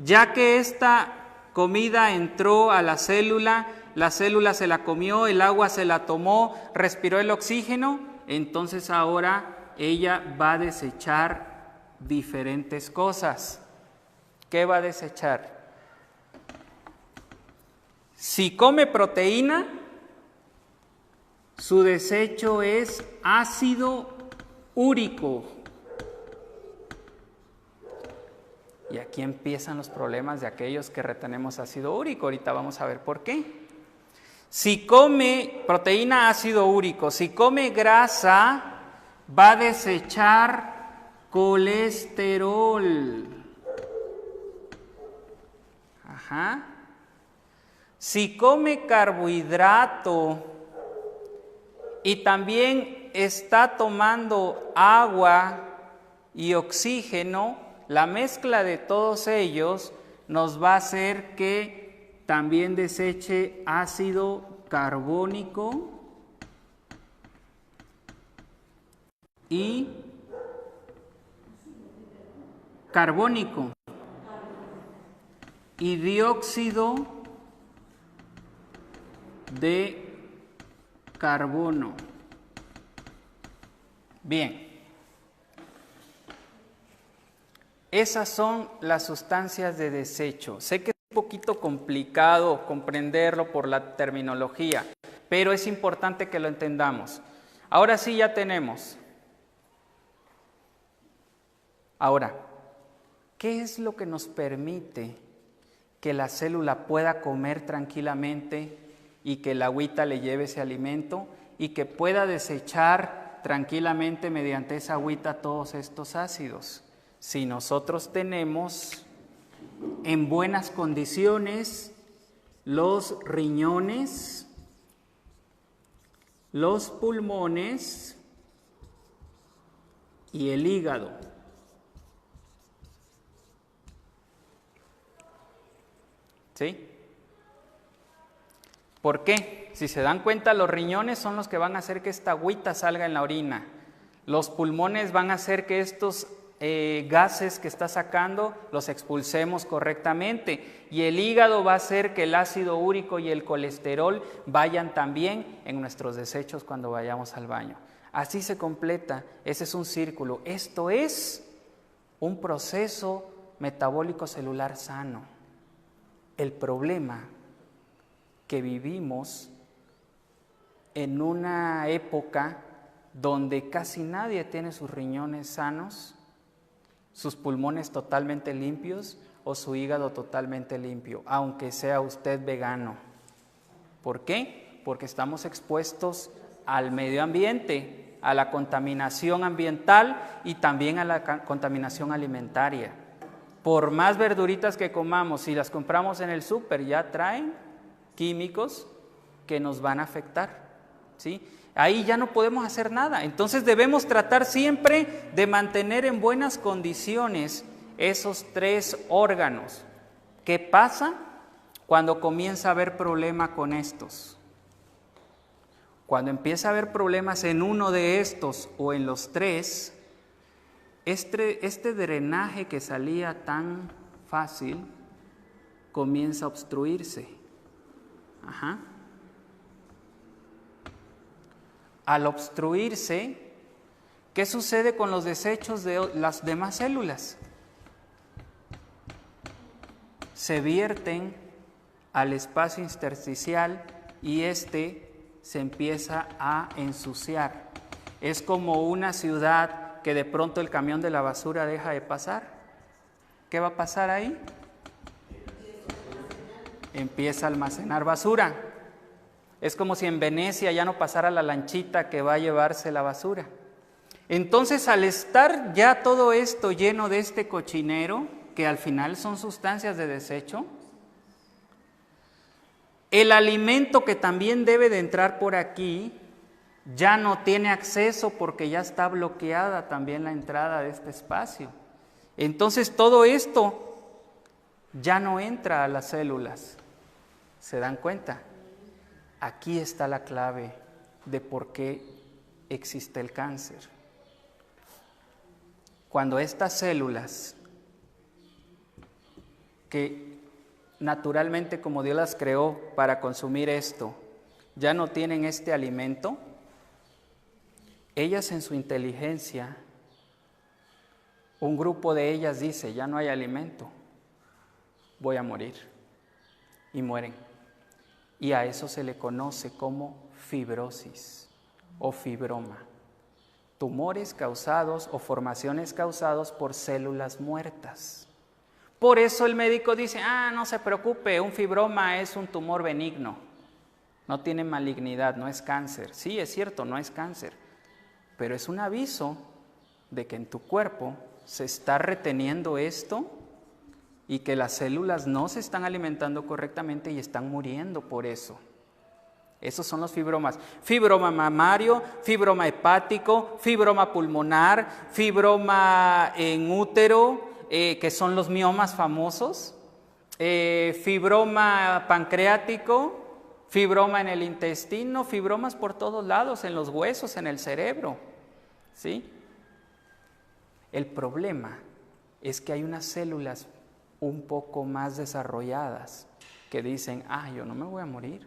Ya que esta comida entró a la célula se la comió, el agua se la tomó, respiró el oxígeno, entonces ahora ella va a desechar diferentes cosas. ¿Qué va a desechar? Si come proteína, su desecho es ácido úrico. Y aquí empiezan los problemas de aquellos que retenemos ácido úrico. Ahorita vamos a ver por qué. Si come proteína, ácido úrico. Si come grasa, va a desechar colesterol. Ajá. Si come carbohidrato y también está tomando agua y oxígeno, la mezcla de todos ellos nos va a hacer que también deseche ácido carbónico y carbónico y dióxido de carbono. Bien, esas son las sustancias de desecho. Sé que es un poquito complicado comprenderlo por la terminología, pero es importante que lo entendamos. Ahora sí ya tenemos. Ahora, ¿qué es lo que nos permite que la célula pueda comer tranquilamente y que el agüita le lleve ese alimento y que pueda desechar tranquilamente mediante esa agüita todos estos ácidos? Si nosotros tenemos en buenas condiciones los riñones, los pulmones y el hígado. ¿Sí? ¿Por qué? Si se dan cuenta, los riñones son los que van a hacer que esta agüita salga en la orina. Los pulmones van a hacer que estos gases que está sacando los expulsemos correctamente. Y el hígado va a hacer que el ácido úrico y el colesterol vayan también en nuestros desechos cuando vayamos al baño. Así se completa. Ese es un círculo. Esto es un proceso metabólico celular sano. El problema que vivimos en una época donde casi nadie tiene sus riñones sanos, sus pulmones totalmente limpios o su hígado totalmente limpio, aunque sea usted vegano. ¿Por qué? Porque estamos expuestos al medio ambiente, a la contaminación ambiental y también a la contaminación alimentaria. Por más verduritas que comamos, si las compramos en el súper, ya traen químicos que nos van a afectar, ¿sí? Ahí ya no podemos hacer nada. Entonces debemos tratar siempre de mantener en buenas condiciones esos tres órganos. ¿Qué pasa cuando comienza a haber problema con estos? Cuando empieza a haber problemas en uno de estos o en los tres, este drenaje que salía tan fácil comienza a obstruirse. Ajá. Al obstruirse, ¿qué sucede con los desechos de las demás células? Se vierten al espacio intersticial y se empieza a ensuciar. Es como una ciudad que de pronto el camión de la basura deja de pasar. ¿Qué va a pasar ahí? Empieza a almacenar basura. Es como si en Venecia ya no pasara la lanchita que va a llevarse la basura. Entonces, al estar ya todo esto lleno de este cochinero, que al final son sustancias de desecho, el alimento que también debe de entrar por aquí ya no tiene acceso porque ya está bloqueada también la entrada de este espacio. Entonces, todo esto ya no entra a las células. ¿Se dan cuenta? Aquí está la clave de por qué existe el cáncer. Cuando estas células, que naturalmente como Dios las creó para consumir esto, ya no tienen este alimento, ellas en su inteligencia, un grupo de ellas dice, ya no hay alimento, voy a morir, y mueren. Y a eso se le conoce como fibrosis o fibroma. Tumores causados o formaciones causadas por células muertas. Por eso el médico dice, no se preocupe, un fibroma es un tumor benigno. No tiene malignidad, no es cáncer. Sí, es cierto, no es cáncer. Pero es un aviso de que en tu cuerpo se está reteniendo esto y que las células no se están alimentando correctamente y están muriendo por eso. Esos son los fibromas. Fibroma mamario, fibroma hepático, fibroma pulmonar, fibroma en útero, que son los miomas famosos, fibroma pancreático, fibroma en el intestino, fibromas por todos lados, en los huesos, en el cerebro, ¿sí? El problema es que hay unas células un poco más desarrolladas que dicen, yo no me voy a morir.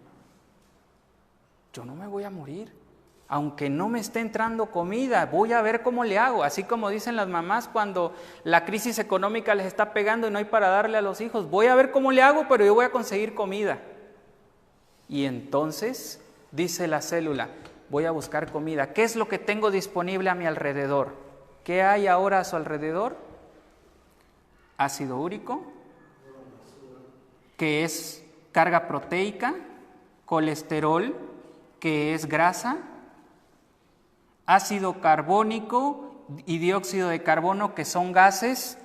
Yo no me voy a morir, aunque no me esté entrando comida, voy a ver cómo le hago. Así como dicen las mamás cuando la crisis económica les está pegando y no hay para darle a los hijos, voy a ver cómo le hago, pero yo voy a conseguir comida. Y entonces dice la célula, voy a buscar comida. ¿Qué es lo que tengo disponible a mi alrededor? ¿Qué hay ahora a su alrededor? Ácido úrico, que es carga proteica, colesterol, que es grasa, ácido carbónico y dióxido de carbono, que son gases.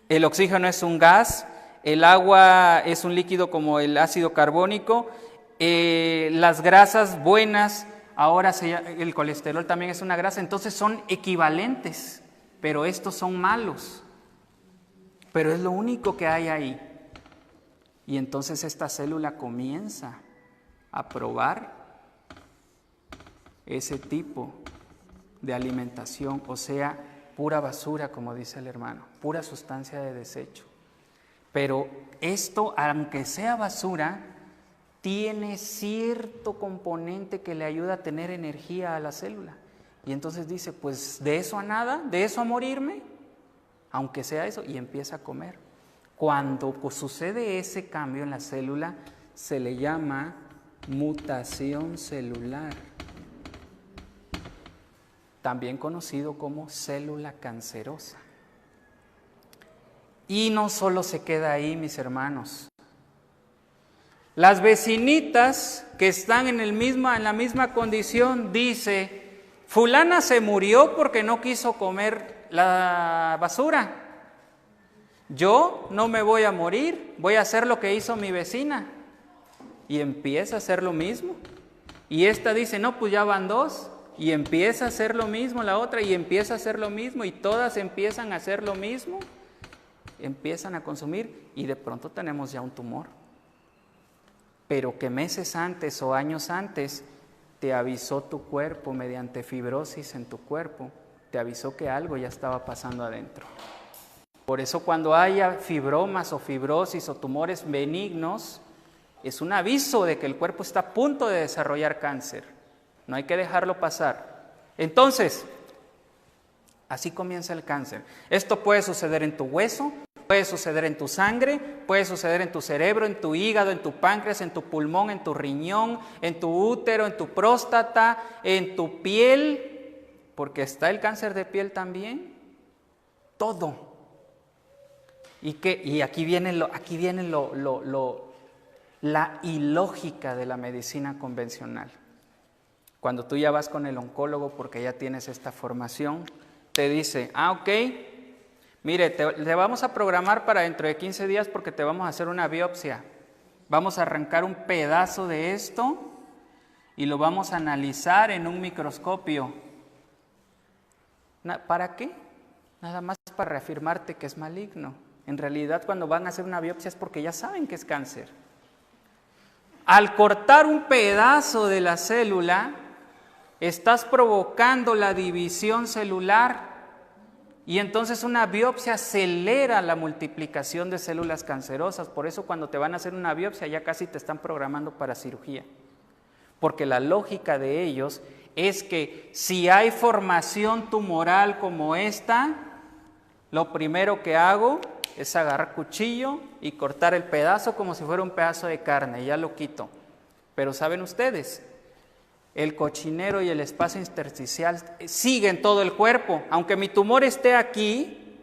El oxígeno es un gas, el agua es un líquido como el ácido carbónico, las grasas buenas, ahora el colesterol también es una grasa, entonces son equivalentes, pero estos son malos, pero es lo único que hay ahí. Y entonces esta célula comienza a probar ese tipo de alimentación, o sea, pura basura, como dice el hermano, pura sustancia de desecho. Pero esto, aunque sea basura, tiene cierto componente que le ayuda a tener energía a la célula. Y entonces dice, pues de eso a nada, de eso a morirme, aunque sea eso, y empieza a comer. Cuando sucede ese cambio en la célula, se le llama mutación celular, también conocido como célula cancerosa. Y no solo se queda ahí, mis hermanos. Las vecinitas que están en la misma condición, dice, fulana se murió porque no quiso comer la basura. Yo no me voy a morir, voy a hacer lo que hizo mi vecina. Y empieza a hacer lo mismo. Y esta dice, no, pues ya van dos. Y empieza a hacer lo mismo la otra, y empieza a hacer lo mismo, y todas empiezan a hacer lo mismo, empiezan a consumir, y de pronto tenemos ya un tumor. Pero que meses antes o años antes te avisó tu cuerpo mediante fibrosis en tu cuerpo, te avisó que algo ya estaba pasando adentro. Por eso cuando haya fibromas o fibrosis o tumores benignos, es un aviso de que el cuerpo está a punto de desarrollar cáncer. No hay que dejarlo pasar. Entonces, así comienza el cáncer. Esto puede suceder en tu hueso, puede suceder en tu sangre, puede suceder en tu cerebro, en tu hígado, en tu páncreas, en tu pulmón, en tu riñón, en tu útero, en tu próstata, en tu piel, porque está el cáncer de piel también. Todo. Y aquí viene la ilógica de la medicina convencional. Cuando tú ya vas con el oncólogo porque ya tienes esta formación, te dice, ok, mire, te vamos a programar para dentro de 15 días porque te vamos a hacer una biopsia. Vamos a arrancar un pedazo de esto y lo vamos a analizar en un microscopio. ¿Para qué? Nada más para reafirmarte que es maligno. En realidad, cuando van a hacer una biopsia es porque ya saben que es cáncer. Al cortar un pedazo de la célula, estás provocando la división celular y entonces una biopsia acelera la multiplicación de células cancerosas. Por eso cuando te van a hacer una biopsia ya casi te están programando para cirugía. Porque la lógica de ellos es que si hay formación tumoral como esta, lo primero que hago es agarrar cuchillo y cortar el pedazo como si fuera un pedazo de carne, ya lo quito. Pero ¿saben ustedes? El cochinero y el espacio intersticial siguen todo el cuerpo. Aunque mi tumor esté aquí,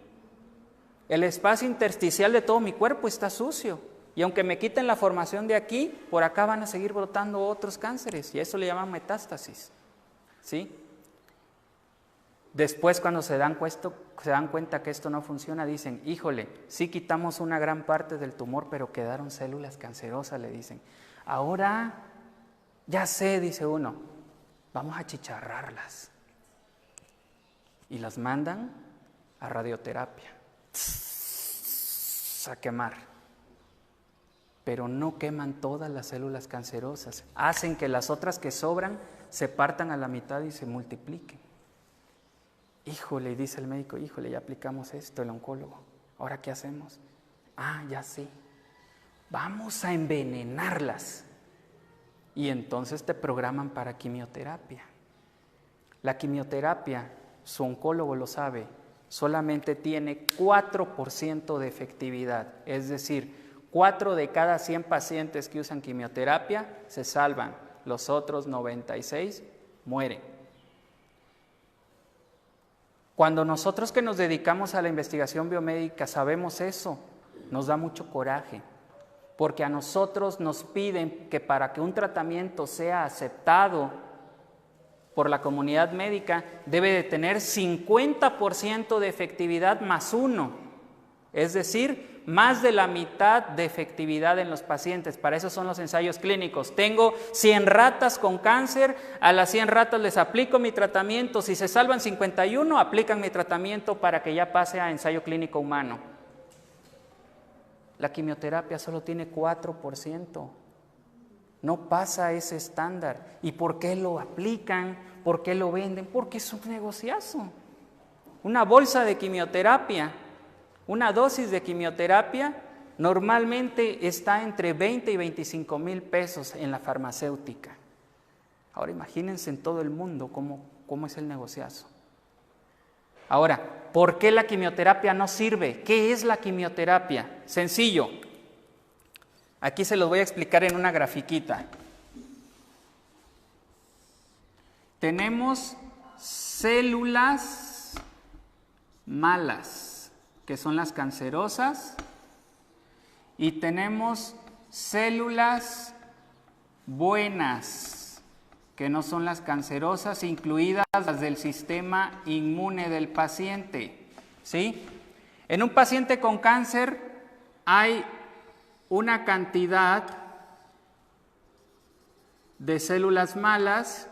el espacio intersticial de todo mi cuerpo está sucio. Y aunque me quiten la formación de aquí, por acá van a seguir brotando otros cánceres. Y a eso le llaman metástasis. ¿Sí? Después, cuando se dan cuenta que esto no funciona, dicen, híjole, sí quitamos una gran parte del tumor, pero quedaron células cancerosas, le dicen. Ahora, ya sé, dice uno, vamos a chicharrarlas. Y las mandan a radioterapia, a quemar. Pero no queman todas las células cancerosas. Hacen que las otras que sobran se partan a la mitad y se multipliquen. Híjole, dice el médico, híjole, ya aplicamos esto, el oncólogo. ¿Ahora qué hacemos? Ya sé. Vamos a envenenarlas. Y entonces te programan para quimioterapia. La quimioterapia, su oncólogo lo sabe, solamente tiene 4% de efectividad. Es decir, 4 de cada 100 pacientes que usan quimioterapia se salvan. Los otros 96 mueren. Cuando nosotros que nos dedicamos a la investigación biomédica sabemos eso, nos da mucho coraje, porque a nosotros nos piden que para que un tratamiento sea aceptado por la comunidad médica debe de tener 50% de efectividad más 1, es decir, más de la mitad de efectividad en los pacientes. Para eso son los ensayos clínicos. Tengo 100 ratas con cáncer, a las 100 ratas les aplico mi tratamiento, si se salvan 51, aplican mi tratamiento para que ya pase a ensayo clínico humano. La quimioterapia solo tiene 4%, no pasa ese estándar. ¿Y por qué lo aplican? ¿Por qué lo venden? Porque es un negociazo. Una bolsa de quimioterapia, una dosis de quimioterapia normalmente está entre 20 y 25 mil pesos en la farmacéutica. Ahora imagínense en todo el mundo cómo es el negociazo. Ahora, ¿por qué la quimioterapia no sirve? ¿Qué es la quimioterapia? Sencillo. Aquí se los voy a explicar en una grafiquita. Tenemos células malas, que son las cancerosas, y tenemos células buenas, que no son las cancerosas, incluidas las del sistema inmune del paciente, ¿sí? En un paciente con cáncer hay una cantidad de células malas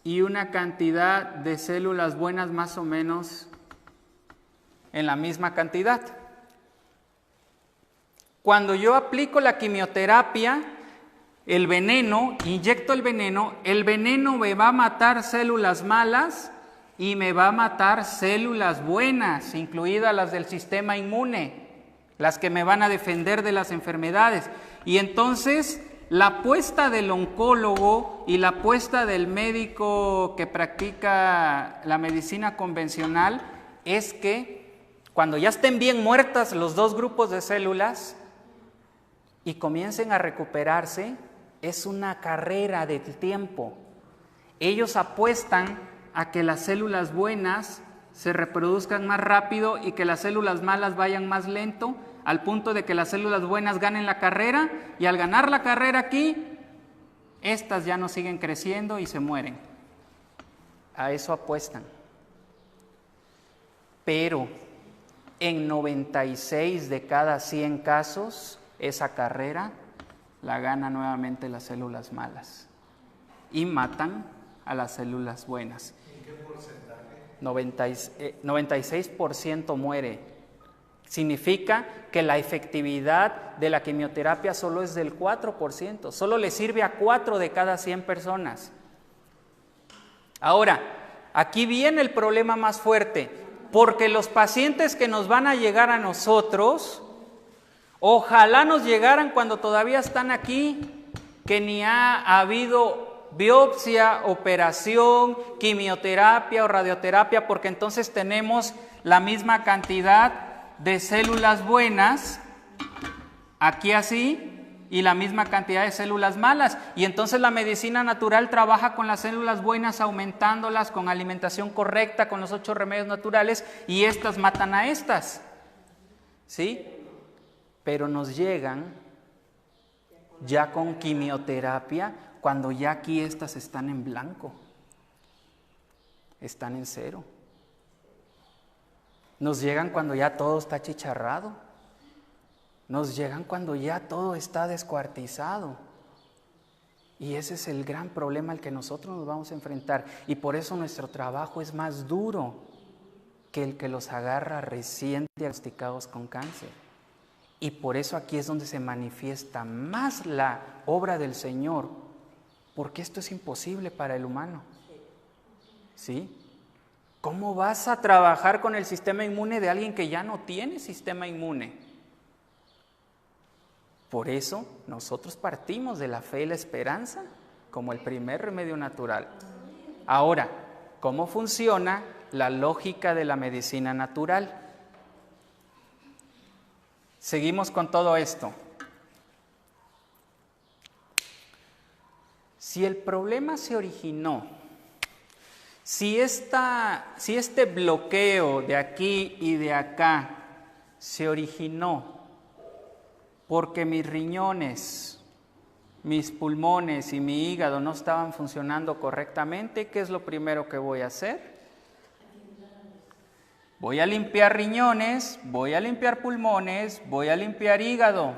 y una cantidad de células buenas más o menos en la misma cantidad. Cuando yo aplico la quimioterapia, el veneno, inyecto el veneno me va a matar células malas y me va a matar células buenas, incluidas las del sistema inmune, las que me van a defender de las enfermedades. Y entonces la apuesta del oncólogo y la apuesta del médico que practica la medicina convencional es que cuando ya estén bien muertas los dos grupos de células y comiencen a recuperarse, es una carrera de tiempo. Ellos apuestan a que las células buenas se reproduzcan más rápido y que las células malas vayan más lento, al punto de que las células buenas ganen la carrera, y al ganar la carrera aquí, estas ya no siguen creciendo y se mueren. A eso apuestan. Pero en 96 de cada 100 casos, esa carrera la ganan nuevamente las células malas y matan a las células buenas. ¿En qué porcentaje? 96% muere. Significa que la efectividad de la quimioterapia solo es del 4%, solo le sirve a 4 de cada 100 personas. Ahora, aquí viene el problema más fuerte, porque los pacientes que nos van a llegar a nosotros, ojalá nos llegaran cuando todavía están aquí, que ni ha habido biopsia, operación, quimioterapia o radioterapia, porque entonces tenemos la misma cantidad de células buenas, aquí así, y la misma cantidad de células malas. Y entonces la medicina natural trabaja con las células buenas, aumentándolas con alimentación correcta, con los 8 remedios naturales, y estas matan a estas, ¿sí? Pero nos llegan ya con quimioterapia cuando ya aquí estas están en blanco, están en cero. Nos llegan cuando ya todo está achicharrado. Nos llegan cuando ya todo está descuartizado. Y ese es el gran problema al que nosotros nos vamos a enfrentar. Y por eso nuestro trabajo es más duro que el que los agarra recién diagnosticados con cáncer. Y por eso aquí es donde se manifiesta más la obra del Señor, porque esto es imposible para el humano. ¿Sí? ¿Cómo vas a trabajar con el sistema inmune de alguien que ya no tiene sistema inmune? Por eso nosotros partimos de la fe y la esperanza como el primer remedio natural. Ahora, ¿cómo funciona la lógica de la medicina natural? Seguimos con todo esto. Si el problema se originó, si este bloqueo de aquí y de acá se originó porque mis riñones, mis pulmones y mi hígado no estaban funcionando correctamente, ¿qué es lo primero que voy a hacer? Voy a limpiar riñones, voy a limpiar pulmones, voy a limpiar hígado.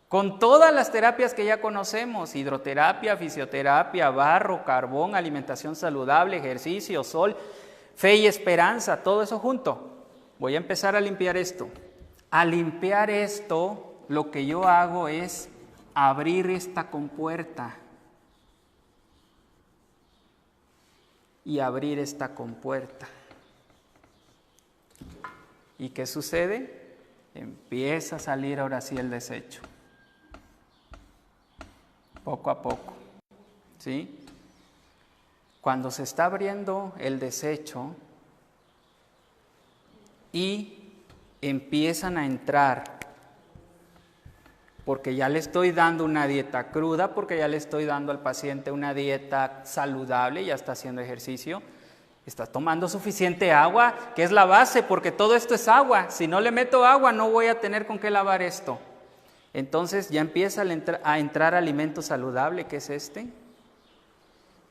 Con todas las terapias que ya conocemos, hidroterapia, fisioterapia, barro, carbón, alimentación saludable, ejercicio, sol, fe y esperanza, todo eso junto. Voy a empezar a limpiar esto. Al limpiar esto, lo que yo hago es abrir esta compuerta. Y abrir esta compuerta. ¿Y qué sucede? Empieza a salir ahora sí el desecho. Poco a poco, ¿sí? Cuando se está abriendo el desecho y empiezan a entrar, porque ya le estoy dando una dieta cruda, porque ya le estoy dando al paciente una dieta saludable, ya está haciendo ejercicio, está tomando suficiente agua, que es la base, porque todo esto es agua. Si no le meto agua, no voy a tener con qué lavar esto. Entonces ya empieza a entrar alimento saludable, que es este.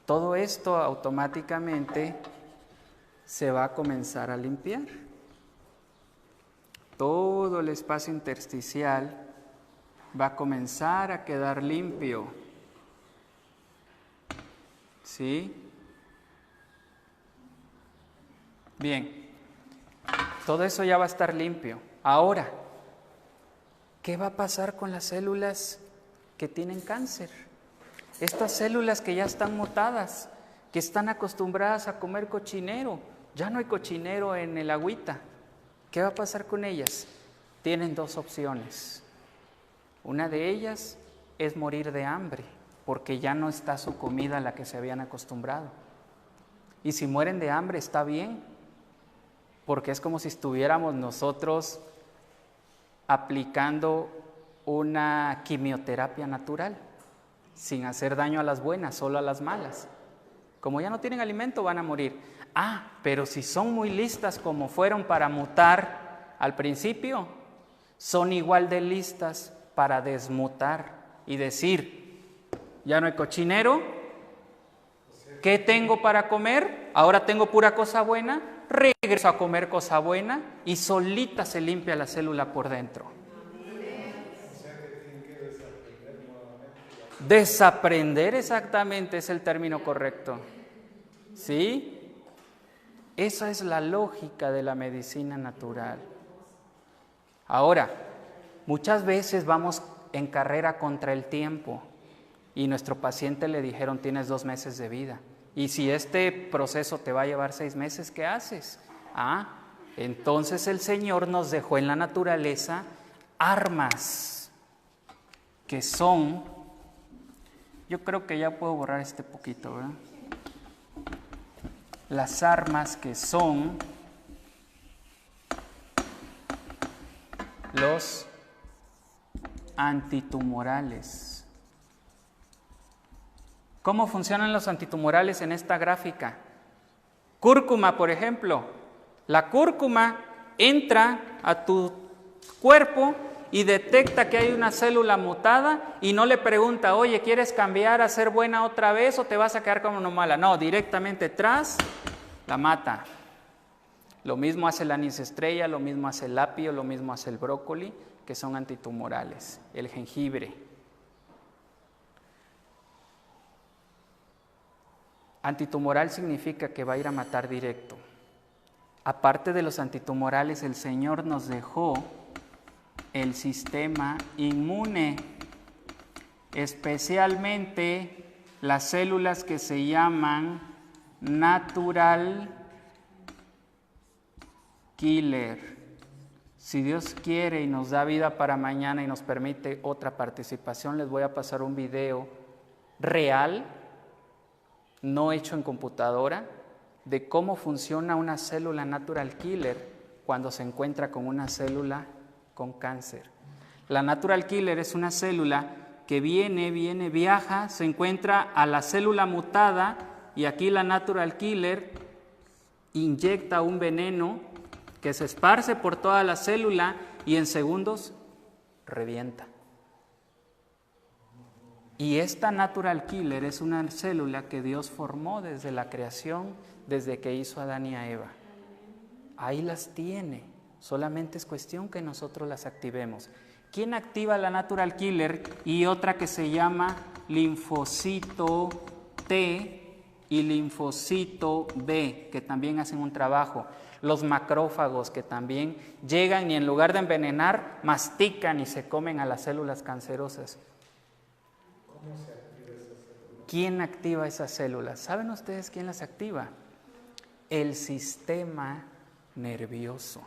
Todo esto automáticamente se va a comenzar a limpiar. Todo el espacio intersticial va a comenzar a quedar limpio. ¿Sí? Bien, todo eso ya va a estar limpio. Ahora, ¿qué va a pasar con las células que tienen cáncer? Estas células que ya están mutadas, que están acostumbradas a comer cochinero, ya no hay cochinero en el agüita. ¿Qué va a pasar con ellas? Tienen dos opciones. Una de ellas es morir de hambre, porque ya no está su comida a la que se habían acostumbrado. Y si mueren de hambre está bien, porque es como si estuviéramos nosotros aplicando una quimioterapia natural, sin hacer daño a las buenas, solo a las malas. Como ya no tienen alimento, van a morir. Pero si son muy listas como fueron para mutar al principio, son igual de listas para desmutar y decir, ya no hay cochinero, ¿qué tengo para comer? Ahora tengo pura cosa buena, regreso a comer cosa buena y solita se limpia la célula por dentro. Desaprender exactamente es el término correcto. ¿Sí? Esa es la lógica de la medicina natural. Ahora, muchas veces vamos en carrera contra el tiempo y nuestro paciente le dijeron tienes 2 meses de vida. Y si este proceso te va a llevar 6 meses, ¿qué haces? Entonces el Señor nos dejó en la naturaleza armas que son, yo creo que ya puedo borrar este poquito, ¿verdad? Las armas que son los antitumorales. ¿Cómo funcionan los antitumorales en esta gráfica? Cúrcuma, por ejemplo. La cúrcuma entra a tu cuerpo y detecta que hay una célula mutada y no le pregunta, oye, ¿quieres cambiar a ser buena otra vez o te vas a quedar como una mala? No, directamente tras, la mata. Lo mismo hace el anís estrella, lo mismo hace el apio, lo mismo hace el brócoli, que son antitumorales. El jengibre. Antitumoral significa que va a ir a matar directo. Aparte de los antitumorales, el Señor nos dejó el sistema inmune, especialmente las células que se llaman natural killer. Si Dios quiere y nos da vida para mañana y nos permite otra participación, les voy a pasar un video real, no hecho en computadora, de cómo funciona una célula natural killer cuando se encuentra con una célula con cáncer. La natural killer es una célula que viaja, se encuentra a la célula mutada y aquí la natural killer inyecta un veneno que se esparce por toda la célula y en segundos revienta. Y esta natural killer es una célula que Dios formó desde la creación, desde que hizo a Adán y a Eva. Ahí las tiene, solamente es cuestión que nosotros las activemos. ¿Quién activa la natural killer? Y otra que se llama linfocito T y linfocito B, que también hacen un trabajo. Los macrófagos, que también llegan y en lugar de envenenar, mastican y se comen a las células cancerosas. ¿Cómo se activa esa célula? ¿Quién activa esas células? ¿Saben ustedes quién las activa? El sistema nervioso.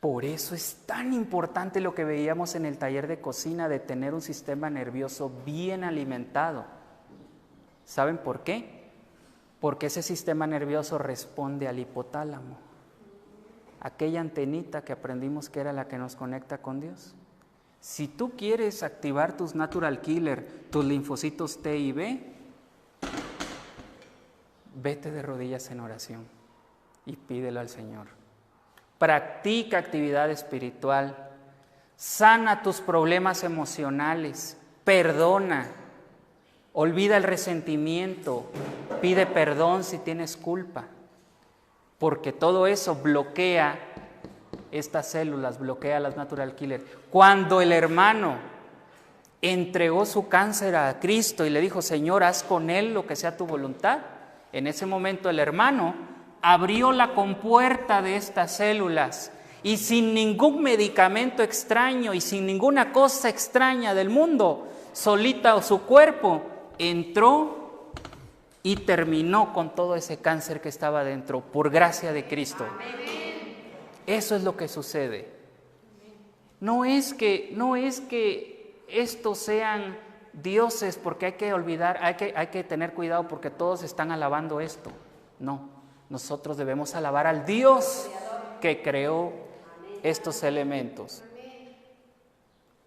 Por eso es tan importante lo que veíamos en el taller de cocina de tener un sistema nervioso bien alimentado. ¿Saben por qué? Porque ese sistema nervioso responde al hipotálamo, aquella antenita que aprendimos que era la que nos conecta con Dios. Si tú quieres activar tus natural killer, tus linfocitos T y B, vete de rodillas en oración y pídelo al Señor. Practica actividad espiritual, sana tus problemas emocionales, perdona, olvida el resentimiento, pide perdón si tienes culpa, porque todo eso bloquea estas células, bloquea las natural killer. Cuando el hermano entregó su cáncer a Cristo y le dijo, Señor, haz con él lo que sea tu voluntad, en ese momento el hermano abrió la compuerta de estas células y sin ningún medicamento extraño y sin ninguna cosa extraña del mundo, solita o su cuerpo, entró y terminó con todo ese cáncer que estaba dentro, por gracia de Cristo. Eso es lo que sucede. No es que estos sean dioses, porque hay que olvidar, hay que tener cuidado porque todos están alabando esto. No, nosotros debemos alabar al Dios que creó estos elementos.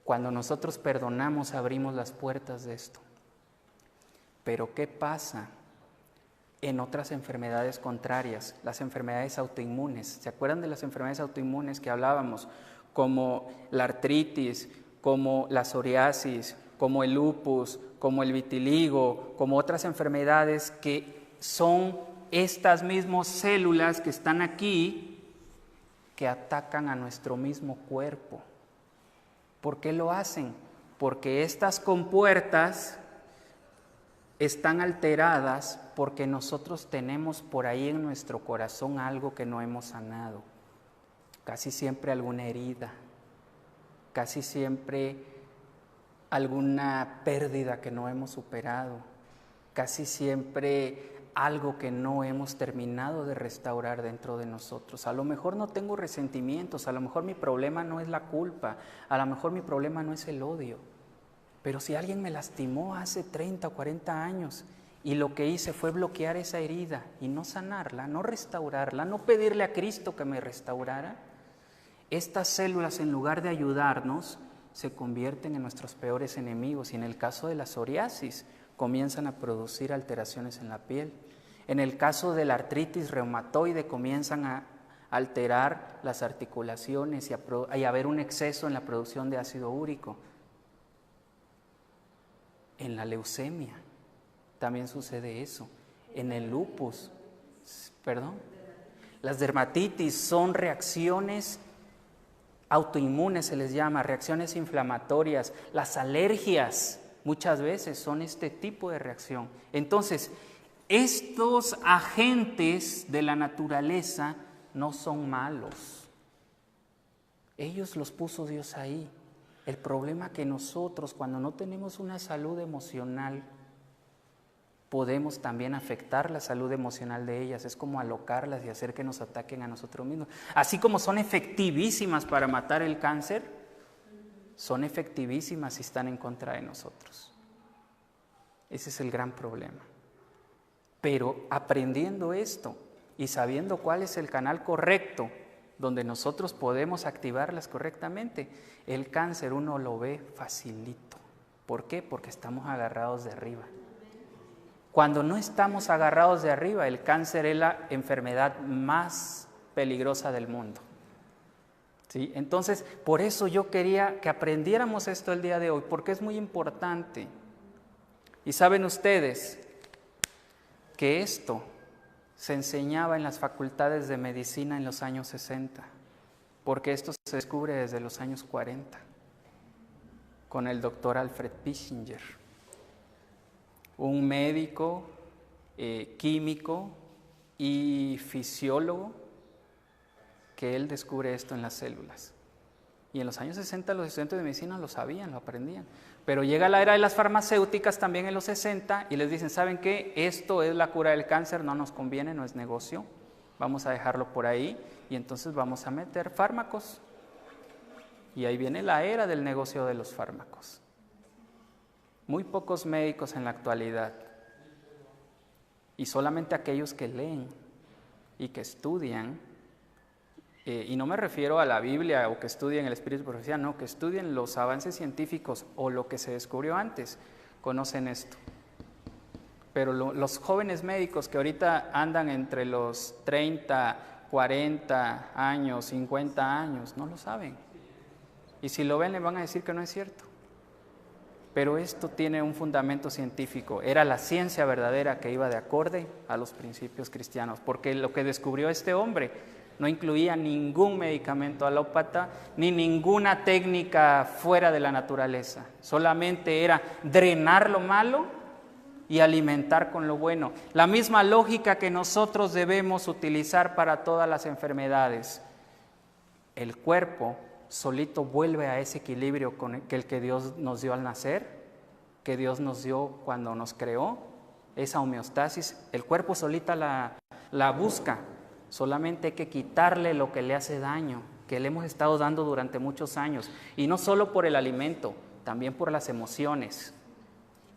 Cuando nosotros perdonamos, abrimos las puertas de esto. Pero ¿qué pasa en otras enfermedades contrarias? Las enfermedades autoinmunes. ¿Se acuerdan de las enfermedades autoinmunes que hablábamos? Como la artritis, como la psoriasis, como el lupus, como el vitiligo, como otras enfermedades que son estas mismas células que están aquí, que atacan a nuestro mismo cuerpo. ¿Por qué lo hacen? Porque estas compuertas están alteradas porque nosotros tenemos por ahí en nuestro corazón algo que no hemos sanado. Casi siempre alguna herida, casi siempre alguna pérdida que no hemos superado, casi siempre algo que no hemos terminado de restaurar dentro de nosotros. A lo mejor no tengo resentimientos, a lo mejor mi problema no es la culpa, a lo mejor mi problema no es el odio, pero si alguien me lastimó hace 30 o 40 años y lo que hice fue bloquear esa herida y no sanarla, no restaurarla, no pedirle a Cristo que me restaurara, estas células, en lugar de ayudarnos, se convierten en nuestros peores enemigos y en el caso de la psoriasis comienzan a producir alteraciones en la piel. En el caso de la artritis reumatoide comienzan a alterar las articulaciones y a haber un exceso en la producción de ácido úrico. En la leucemia también sucede eso. En el lupus, Las dermatitis son reacciones autoinmunes, se les llama, reacciones inflamatorias. Las alergias muchas veces son este tipo de reacción. Entonces, estos agentes de la naturaleza no son malos. Ellos los puso Dios ahí. El problema es que nosotros, cuando no tenemos una salud emocional, podemos también afectar la salud emocional de ellas. Es como alocarlas y hacer que nos ataquen a nosotros mismos. Así como son efectivísimas para matar el cáncer, son efectivísimas si están en contra de nosotros. Ese es el gran problema. Pero aprendiendo esto y sabiendo cuál es el canal correcto donde nosotros podemos activarlas correctamente, el cáncer uno lo ve facilito. ¿Por qué? Porque estamos agarrados de arriba. Cuando no estamos agarrados de arriba, el cáncer es la enfermedad más peligrosa del mundo. ¿Sí? Entonces, por eso yo quería que aprendiéramos esto el día de hoy, porque es muy importante. Y saben ustedes que esto se enseñaba en las facultades de medicina en los años 60, porque esto se descubre desde los años 40, con el doctor Alfred Pischinger, un médico, químico y fisiólogo, que él descubre esto en las células. Y en los años 60 los estudiantes de medicina lo sabían, lo aprendían. Pero llega la era de las farmacéuticas también en los 60 y les dicen, ¿saben qué? Esto es la cura del cáncer, no nos conviene, no es negocio, vamos a dejarlo por ahí y entonces vamos a meter fármacos. Y ahí viene la era del negocio de los fármacos. Muy pocos médicos en la actualidad y solamente aquellos que leen y que estudian, y no me refiero a la Biblia o que estudien el espíritu de profecía, no, que estudien los avances científicos o lo que se descubrió antes, conocen esto. Pero los jóvenes médicos que ahorita andan entre los 30, 40 años, 50 años, no lo saben. Y si lo ven, le van a decir que no es cierto. Pero esto tiene un fundamento científico. Era la ciencia verdadera que iba de acorde a los principios cristianos, porque lo que descubrió este hombre no incluía ningún medicamento alópata ni ninguna técnica fuera de la naturaleza. Solamente era drenar lo malo y alimentar con lo bueno. La misma lógica que nosotros debemos utilizar para todas las enfermedades. El cuerpo solito vuelve a ese equilibrio con el que Dios nos dio al nacer, que Dios nos dio cuando nos creó, esa homeostasis. El cuerpo solita la busca. Solamente hay que quitarle lo que le hace daño, que le hemos estado dando durante muchos años. Y no solo por el alimento, también por las emociones.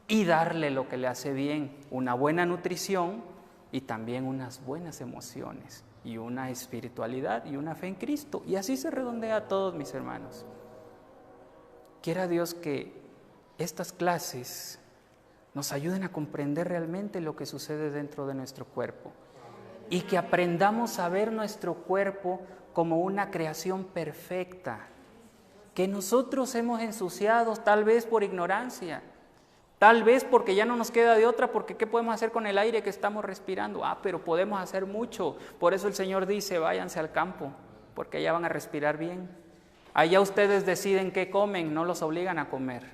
Y darle lo que le hace bien, una buena nutrición y también unas buenas emociones. Y una espiritualidad y una fe en Cristo. Y así se redondea a todos, mis hermanos. Quiera Dios que estas clases nos ayuden a comprender realmente lo que sucede dentro de nuestro cuerpo. Y que aprendamos a ver nuestro cuerpo como una creación perfecta, que nosotros hemos ensuciado tal vez por ignorancia, tal vez porque ya no nos queda de otra, porque ¿qué podemos hacer con el aire que estamos respirando? Pero podemos hacer mucho, por eso el Señor dice, váyanse al campo, porque allá van a respirar bien. Allá ustedes deciden qué comen, no los obligan a comer.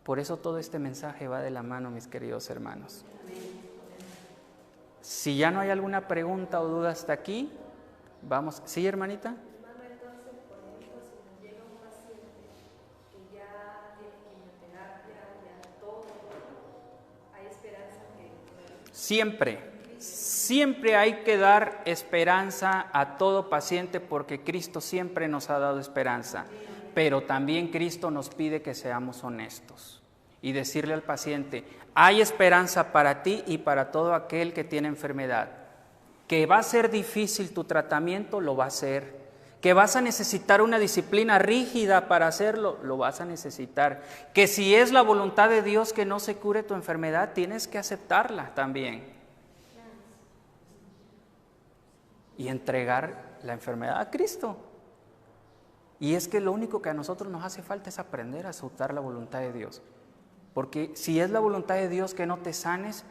Por eso todo este mensaje va de la mano, mis queridos hermanos. Si ya no hay alguna pregunta o duda hasta aquí, vamos. ¿Sí, hermanita? Hermano, entonces, por ejemplo, si nos llega un paciente que ya tiene quimioterapia, ya todo, ¿hay esperanza que...? Siempre hay que dar esperanza a todo paciente porque Cristo siempre nos ha dado esperanza. Pero también Cristo nos pide que seamos honestos y decirle al paciente, hay esperanza para ti y para todo aquel que tiene enfermedad. Que va a ser difícil tu tratamiento, lo va a ser. Que vas a necesitar una disciplina rígida para hacerlo, lo vas a necesitar. Que si es la voluntad de Dios que no se cure tu enfermedad, tienes que aceptarla también. Y entregar la enfermedad a Cristo. Y es que lo único que a nosotros nos hace falta es aprender a aceptar la voluntad de Dios. Porque si es la voluntad de Dios que no te sanes,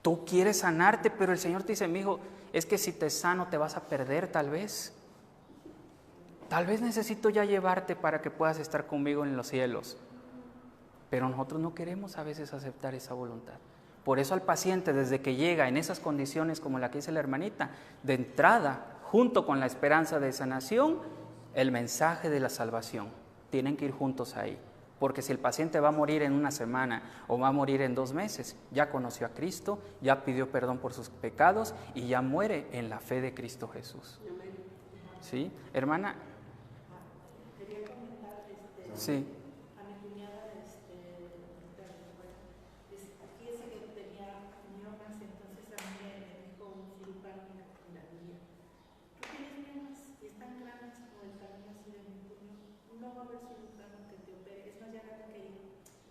Tú quieres sanarte, pero el Señor te dice, mijo, es que si te sano te vas a perder tal vez. Tal vez necesito ya llevarte para que puedas estar conmigo en los cielos. Pero nosotros no queremos a veces aceptar esa voluntad. Por eso al paciente, desde que llega en esas condiciones como la que dice la hermanita, de entrada, junto con la esperanza de sanación, el mensaje de la salvación. Tienen que ir juntos ahí. Porque si el paciente va a morir en una semana o va a morir en 2 meses, ya conoció a Cristo, ya pidió perdón por sus pecados y ya muere en la fe de Cristo Jesús. ¿Sí? Hermana. Quería comentar, sí. a mi cuñada, fíjese que tenía miomas, entonces a mí me dijo un cirujano en la guía, tú tienes miomas y están grandes como el tamaño así de mi puño, no va a haber cirujano que te opere, es más, ya no que ir,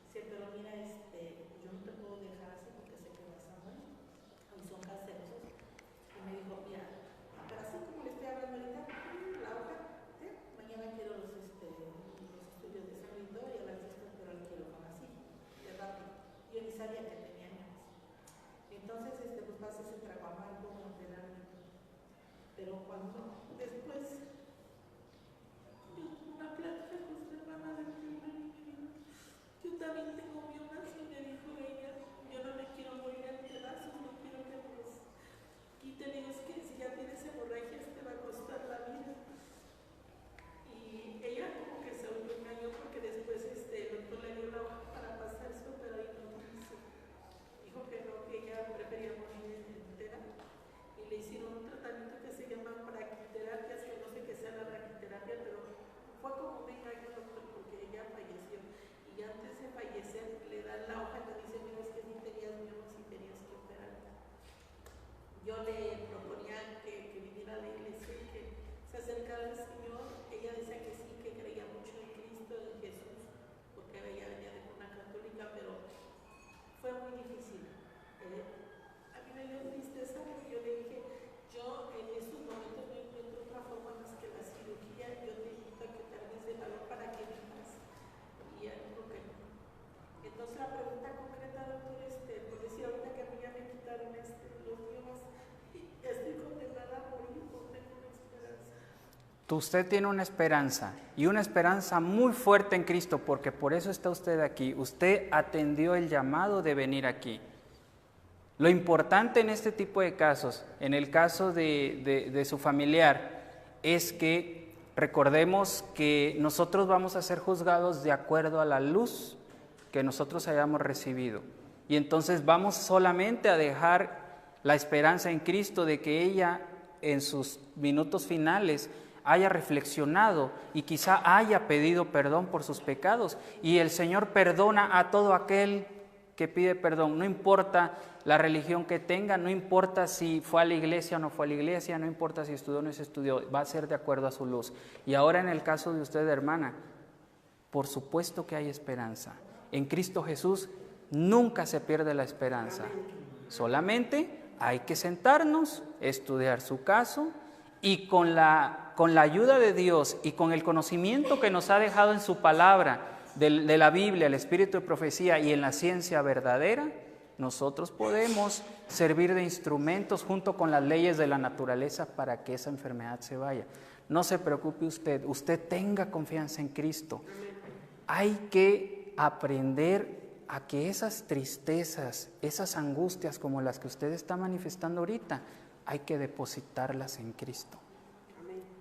pero mira, yo no te puedo dejar así porque sé que vas a morir, y son cancerosos, y me dijo, mira, pero así como le estoy hablando ahorita, la hoja, mañana quiero los estudios de sangre y todo, y a las 10 pero el quirófano así, de rápido. Yo ni sabía que tenía miomas. Entonces, pues pasa ese trabajo como operarme. Pero cuando después yo tuve una plática con su hermana del primer niño, yo también tengo miomas y me dijo ella, yo no me quiero morir en pedazos, no quiero que me los quiten, y es que si ya tienes hemorragias te va a costar la vida. Y ella como que se autoengañó porque después el doctor le dio la hoja para pasarse, pero ahí no quiso. Dijo que no, que ella prefería morir entera. Y le hicieron un tratamiento que se llama braquiterapia, que no sé qué sea la braquiterapia, pero fue como un engaño, doctor, porque ella falleció. Y antes de fallecer le dan la hoja y le dicen, mira, es que sí tenías miedos y tenías que operarte. Yo le proponía que viniera a la iglesia y que se acercara al Señor. Ella decía que sí, que creía mucho en Cristo, en Jesús, porque ella venía de una católica, pero fue muy difícil. A mí me dio tristeza porque yo le dije, yo en estos momentos no encuentro otra forma más que la cirugía, yo te invito a que te armes de valor para que vengas. Y ella dijo que no. Entonces la pregunta concreta, doctor, por decir ahorita que a mí ya me quitaron los miomas, estoy condenada a morir, no tengo una esperanza. Usted tiene una esperanza y una esperanza muy fuerte en Cristo, porque por eso está usted aquí. Usted atendió el llamado de venir aquí. Lo importante en este tipo de casos, en el caso de su familiar, es que recordemos que nosotros vamos a ser juzgados de acuerdo a la luz que nosotros hayamos recibido. Y entonces vamos solamente a dejar la esperanza en Cristo de que ella en sus minutos finales haya reflexionado y quizá haya pedido perdón por sus pecados. Y el Señor perdona a todo aquel que pide perdón, no importa la religión que tenga, no importa si fue a la iglesia o no fue a la iglesia, no importa si estudió o no se estudió, va a ser de acuerdo a su luz. Y ahora en el caso de usted, hermana, por supuesto que hay esperanza. En Cristo Jesús nunca se pierde la esperanza. Solamente hay que sentarnos, estudiar su caso y con la ayuda de Dios y con el conocimiento que nos ha dejado en su palabra, de la Biblia, el espíritu de profecía y en la ciencia verdadera, nosotros podemos servir de instrumentos junto con las leyes de la naturaleza para que esa enfermedad se vaya. No se preocupe usted tenga confianza en Cristo. Hay que aprender a que esas tristezas, esas angustias como las que usted está manifestando ahorita, hay que depositarlas en Cristo.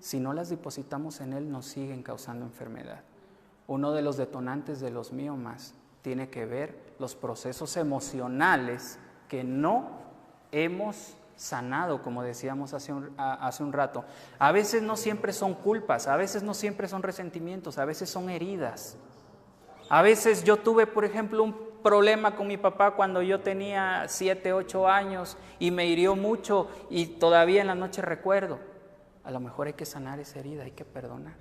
Si no las depositamos en Él, nos siguen causando enfermedad. Uno de los detonantes de los miomas tiene que ver los procesos emocionales que no hemos sanado, como decíamos hace un rato. A veces no siempre son culpas, a veces no siempre son resentimientos, a veces son heridas. A veces yo tuve, por ejemplo, un problema con mi papá cuando yo tenía 7, 8 años y me hirió mucho y todavía en la noche recuerdo. A lo mejor hay que sanar esa herida, hay que perdonar.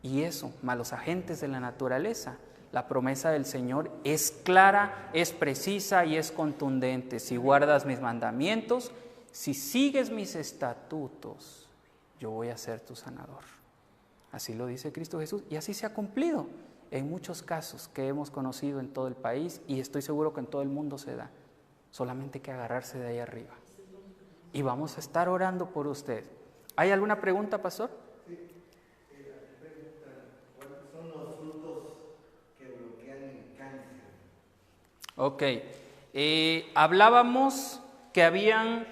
Y eso, más los agentes de la naturaleza, la promesa del Señor es clara, es precisa y es contundente. Si guardas mis mandamientos, si sigues mis estatutos, yo voy a ser tu sanador. Así lo dice Cristo Jesús y así se ha cumplido en muchos casos que hemos conocido en todo el país y estoy seguro que en todo el mundo se da. solamente hay que agarrarse de ahí arriba. Y vamos a estar orando por usted. ¿Hay alguna pregunta, pastor? Sí, preguntan, ¿cuáles son los frutos que bloquean el cáncer? Ok, hablábamos que habían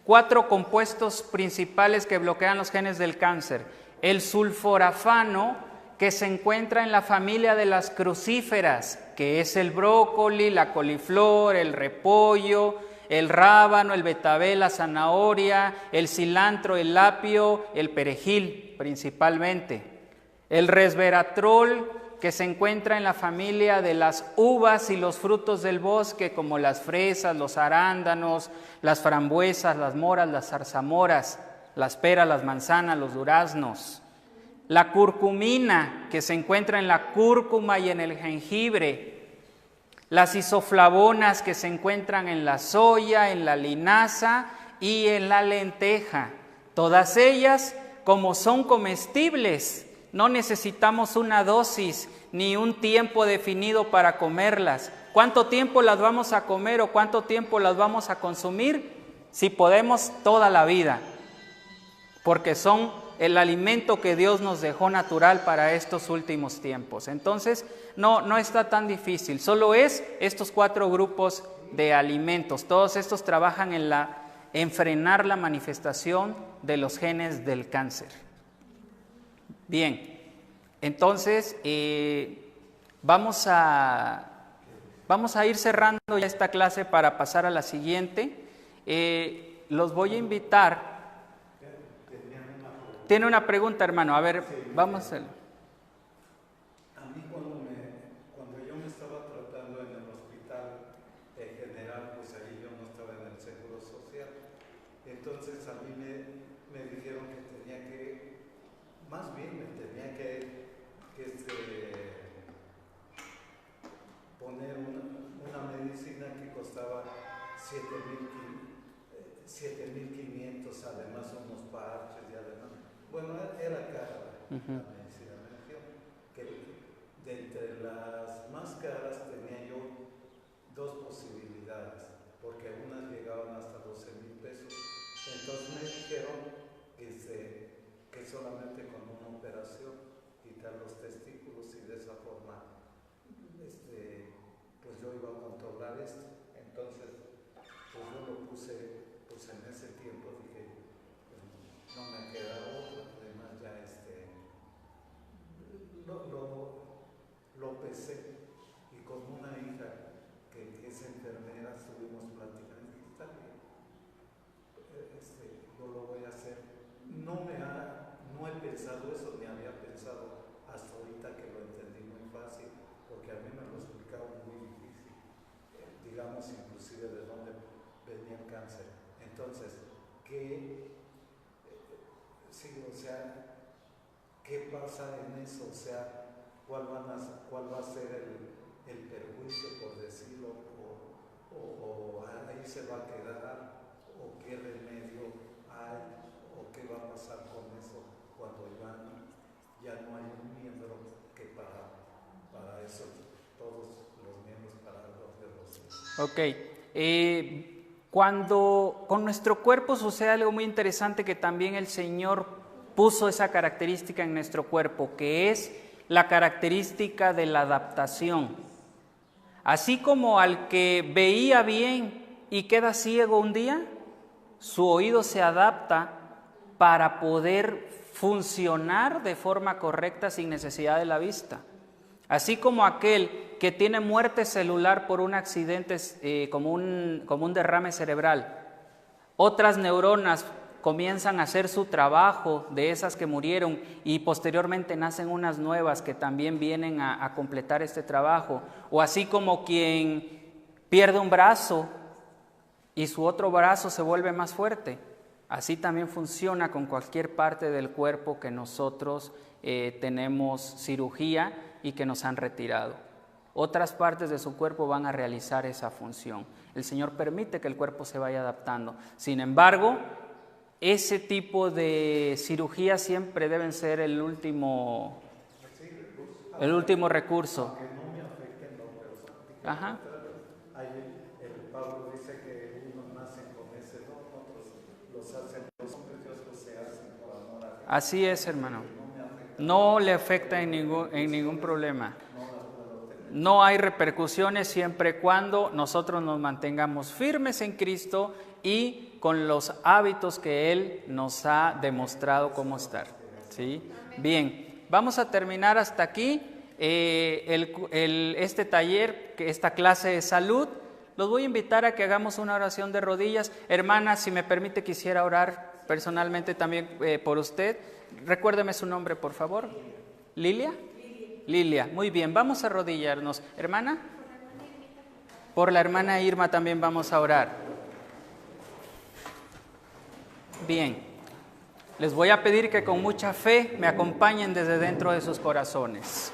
4 compuestos principales que bloquean los genes del cáncer. El sulforafano, que se encuentra en la familia de las crucíferas, que es el brócoli, la coliflor, el repollo, el rábano, el betabel, la zanahoria, el cilantro, el apio, el perejil principalmente. El resveratrol, que se encuentra en la familia de las uvas y los frutos del bosque, como las fresas, los arándanos, las frambuesas, las moras, las zarzamoras, las peras, las manzanas, los duraznos. La curcumina, que se encuentra en la cúrcuma y en el jengibre. Las isoflavonas, que se encuentran en la soya, en la linaza y en la lenteja. Todas ellas, como son comestibles, no necesitamos una dosis ni un tiempo definido para comerlas. ¿Cuánto tiempo las vamos a comer o cuánto tiempo las vamos a consumir? Si podemos, toda la vida, porque son el alimento que Dios nos dejó natural para estos últimos tiempos. Entonces, no está tan difícil, solo es estos 4 grupos de alimentos. Todos estos trabajan en frenar la manifestación de los genes del cáncer. Bien, entonces vamos a ir cerrando ya esta clase para pasar a la siguiente. Los voy a invitar. Tiene una pregunta, hermano. A ver, vamos a hacerlo. A mí cuando yo me estaba tratando en el hospital general, pues ahí yo no estaba en el Seguro Social. Entonces a mí me dijeron que tenía que, más bien me tenía que poner una medicina que costaba 7,500, además unos parches y además, bueno, era cara la medicina. Me dijeron que de entre las más caras tenía yo 2 posibilidades, porque algunas llegaban hasta 12,000 pesos. Entonces me dijeron que solamente con una operación, quitar los testículos, y de esa forma pues yo iba a controlar esto. Entonces pues yo lo puse, pues en ese tiempo dije, pues, no me queda otra. Además ya lo pesé, y con una hija que es enfermera estuvimos platicando y está bien, yo lo voy a hacer. No he pensado eso, ni había pensado hasta ahorita que lo entendí muy fácil, porque a mí me lo explicaron muy difícil, digamos inclusive de dónde venía el cáncer. Entonces, ¿qué pasa en eso? O sea, ¿cuál va a ser el perjuicio, por decirlo, o ahí se va a quedar, o qué remedio hay, o qué va a pasar con eso cuando ya no hay un miembro que para eso, todos los miembros para los de los hijos? Ok, cuando con nuestro cuerpo sucede algo muy interesante, que también el Señor puso esa característica en nuestro cuerpo, que es la característica de la adaptación. Así como al que veía bien y queda ciego un día, su oído se adapta para poder funcionar de forma correcta sin necesidad de la vista. Así como aquel que tiene muerte celular por un accidente como un derrame cerebral, otras neuronas comienzan a hacer su trabajo de esas que murieron y posteriormente nacen unas nuevas que también vienen a completar este trabajo. O así como quien pierde un brazo y su otro brazo se vuelve más fuerte, así también funciona con cualquier parte del cuerpo que nosotros tenemos cirugía y que nos han retirado. Otras partes de su cuerpo van a realizar esa función. El Señor permite que el cuerpo se vaya adaptando. Sin embargo, ese tipo de cirugías siempre deben ser el último recurso. Aunque no me afecte en la operación. Ajá. Hay el Pablo dice que unos nacen con ese don, otros los hacen los hombres y otros se hacen por amor a Dios. Así es, hermano. No le afecta en ningún problema. No hay repercusiones siempre y cuando nosotros nos mantengamos firmes en Cristo y con los hábitos que Él nos ha demostrado cómo estar. ¿Sí? Bien, vamos a terminar hasta aquí este taller, esta clase de salud. Los voy a invitar a que hagamos una oración de rodillas. Hermana, si me permite, quisiera orar personalmente también por usted. Recuérdeme su nombre, por favor. ¿Lilia? Lilia, muy bien, vamos a arrodillarnos. Hermana, por la hermana Irma también vamos a orar. Bien, les voy a pedir que con mucha fe me acompañen desde dentro de sus corazones.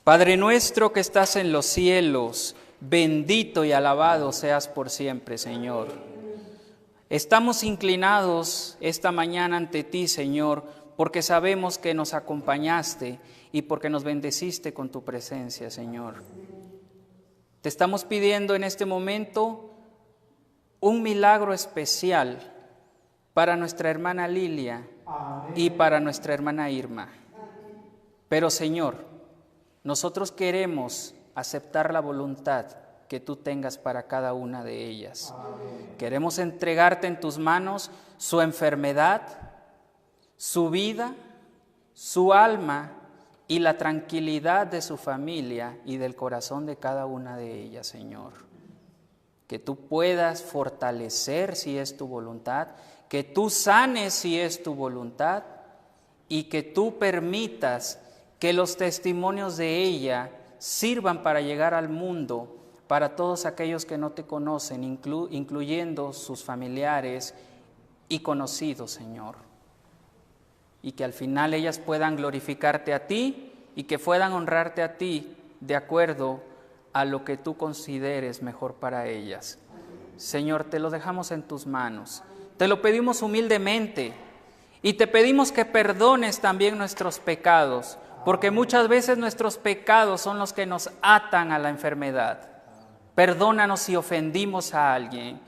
Padre nuestro que estás en los cielos, bendito y alabado seas por siempre, Señor. Estamos inclinados esta mañana ante ti, Señor, porque sabemos que nos acompañaste y porque nos bendeciste con tu presencia, Señor. Te estamos pidiendo en este momento un milagro especial para nuestra hermana Lilia y para nuestra hermana Irma. Pero, Señor, nosotros queremos aceptar la voluntad que tú tengas para cada una de ellas. Queremos entregarte en tus manos su enfermedad, su vida, su alma y la tranquilidad de su familia y del corazón de cada una de ellas, Señor. Que tú puedas fortalecer si es tu voluntad, que tú sanes si es tu voluntad y que tú permitas que los testimonios de ella sirvan para llegar al mundo para todos aquellos que no te conocen, incluyendo sus familiares y conocidos, Señor. Y que al final ellas puedan glorificarte a ti y que puedan honrarte a ti de acuerdo a lo que tú consideres mejor para ellas. Señor, te lo dejamos en tus manos. Te lo pedimos humildemente y te pedimos que perdones también nuestros pecados, porque muchas veces nuestros pecados son los que nos atan a la enfermedad. Perdónanos si ofendimos a alguien.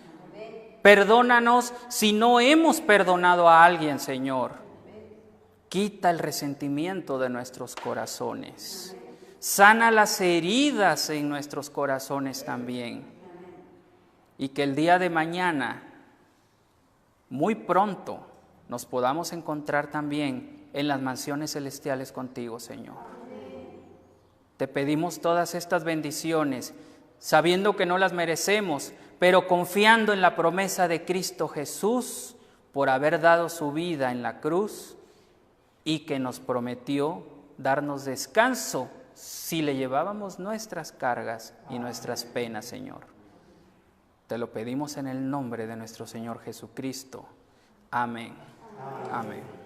Perdónanos si no hemos perdonado a alguien, Señor. Quita el resentimiento de nuestros corazones. Sana las heridas en nuestros corazones también. Y que el día de mañana, muy pronto, nos podamos encontrar también en las mansiones celestiales contigo, Señor. Te pedimos todas estas bendiciones, sabiendo que no las merecemos, pero confiando en la promesa de Cristo Jesús por haber dado su vida en la cruz y que nos prometió darnos descanso si le llevábamos nuestras cargas y nuestras penas, Señor. Te lo pedimos en el nombre de nuestro Señor Jesucristo. Amén. Amén.